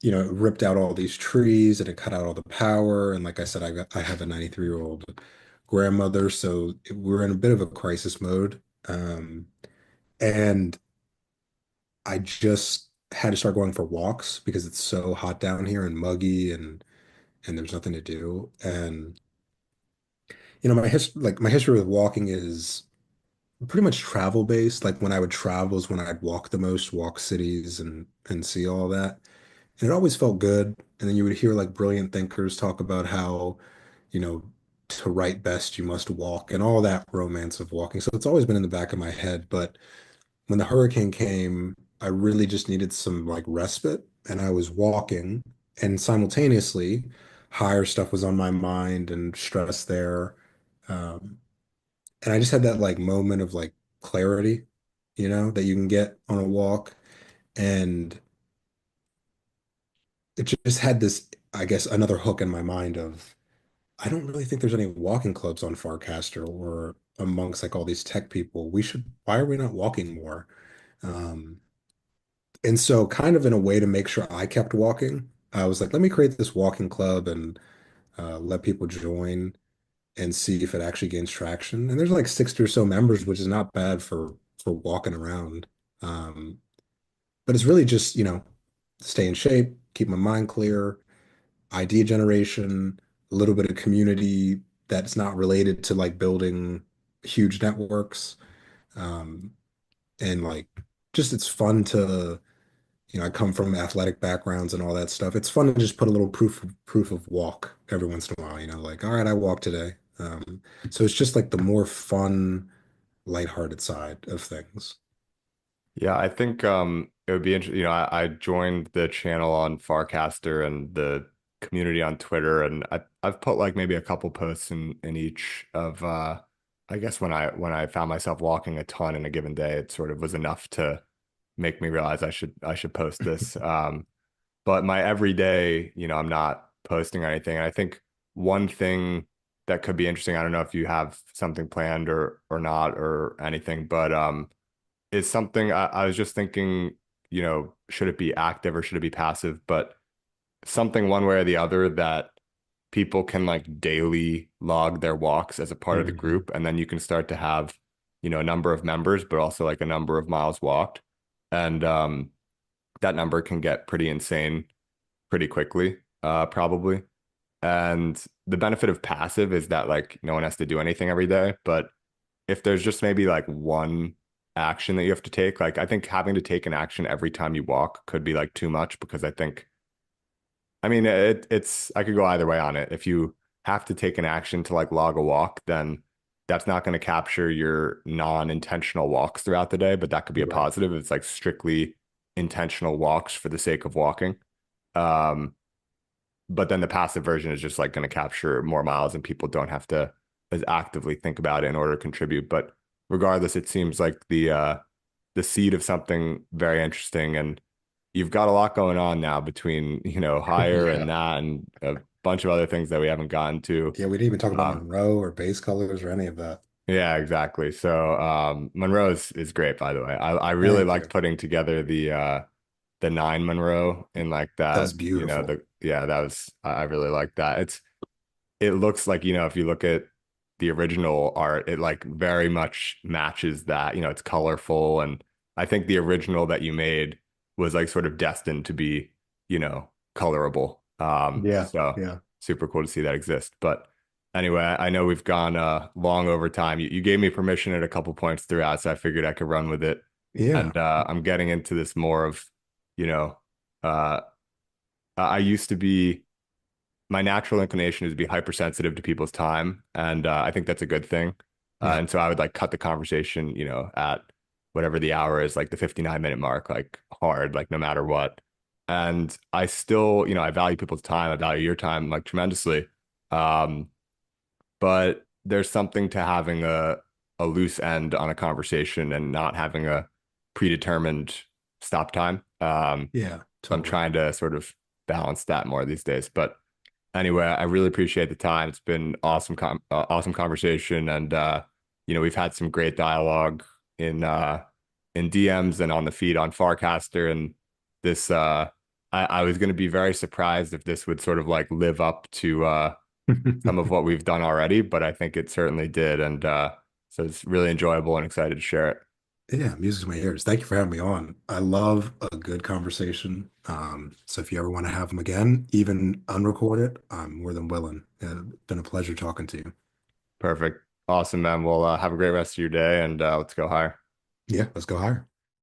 it ripped out all these trees and it cut out all the power. And like I said, I have a 93-year-old grandmother, so we're in a bit of a crisis mode. And I just had to start going for walks because it's so hot down here and muggy and there's nothing to do. And my history with walking is pretty much travel based. Like when I would travel is when I'd walk the most, walk cities and see all that. And it always felt good. And then you would hear like brilliant thinkers talk about how, you know, to write best you must walk and all that romance of walking. So it's always been in the back of my head. But when the hurricane came, I really just needed some like respite and I was walking and simultaneously higher stuff was on my mind and stress there. Um, and I just had that like moment of like clarity, that you can get on a walk. And it just had this, I guess, another hook in my mind of I don't really think there's any walking clubs on Farcaster or amongst like all these tech people. Why are we not walking more? Um, and so kind of in a way to make sure I kept walking, I was like, let me create this walking club and let people join and see if it actually gains traction. And there's like 60 or so members, which is not bad for walking around. Um, but it's really just, stay in shape, keep my mind clear, idea generation, a little bit of community that's not related to like building huge networks. Um, and like just it's fun to, I come from athletic backgrounds and all that stuff. It's fun to just put a little proof of walk every once in a while, like, all right, I walked today. So it's just like the more fun, lighthearted side of things. Yeah, I think it would be interesting. I joined the channel on Farcaster and the community on Twitter, and I've put like maybe a couple posts in each of I guess when I found myself walking a ton in a given day, it sort of was enough to make me realize I should post this. But my everyday, I'm not posting or anything. And I think one thing that could be interesting, I don't know if you have something planned or not or anything, but is something I was just thinking, should it be active or should it be passive? But something one way or the other that people can like daily log their walks as a part of the Mhm. group, and then you can start to have, a number of members, but also like a number of miles walked. And that number can get pretty insane pretty quickly, probably. And the benefit of passive is that like no one has to do anything every day, but if there's just maybe like one action that you have to take, like I think having to take an action every time you walk could be like too much because I mean, it's I could go either way on it. If you have to take an action to like log a walk, then that's not going to capture your non-intentional walks throughout the day, but that could be a Right. positive. It's like strictly intentional walks for the sake of walking. Um, but then the passive version is just like going to capture more miles and people don't have to as actively think about it in order to contribute. But regardless, it seems like the seed of something very interesting. And you've got a lot going on now between, hire Yeah. and that and a bunch of other things that we haven't gotten to. Yeah, we didn't even talk about Um, Monroe or base colors or any of that. yeah, exactly. So Monroe is great, by the way. I really Thank liked you. putting together the nine Monroe in like That was that, beautiful. that was I really like that. It looks like, if you look at the original art, it like very much matches that, it's colorful. And I think the original that you made was like sort of destined to be, colorable. Yeah, So yeah, super cool to see that exist. But anyway, I know we've gone long over time. You gave me permission at a couple points throughout, so I figured I could run with it. yeah, And I'm getting into this more of, you know, uh, I used to be my natural inclination is to be hypersensitive to people's time, and I think that's a good thing. yeah, And so I would like cut the conversation, at whatever the hour is, like the 59-minute mark, like hard, like no matter what. And I still, I value people's time. I value your time like tremendously. Um, but there's something to having a loose end on a conversation and not having a predetermined stop time. yeah, I'm totally. trying to sort of balance that more these days. But anyway, I really appreciate the time. It's been awesome conversation, and we've had some great dialogue in in DMs and on the feed on Farcaster. And this I was going to be very surprised if this would sort of like live up to some of what we've done already, but I think it certainly did. And so it's really enjoyable and excited to share it. Yeah, music to my ears. Thank you for having me on. I love a good conversation. So if you ever want to have them again, even unrecorded, I'm more than willing. It's been a pleasure talking to you. Perfect. Awesome, man. Well, have a great rest of your day and let's go higher. Yeah, let's go higher.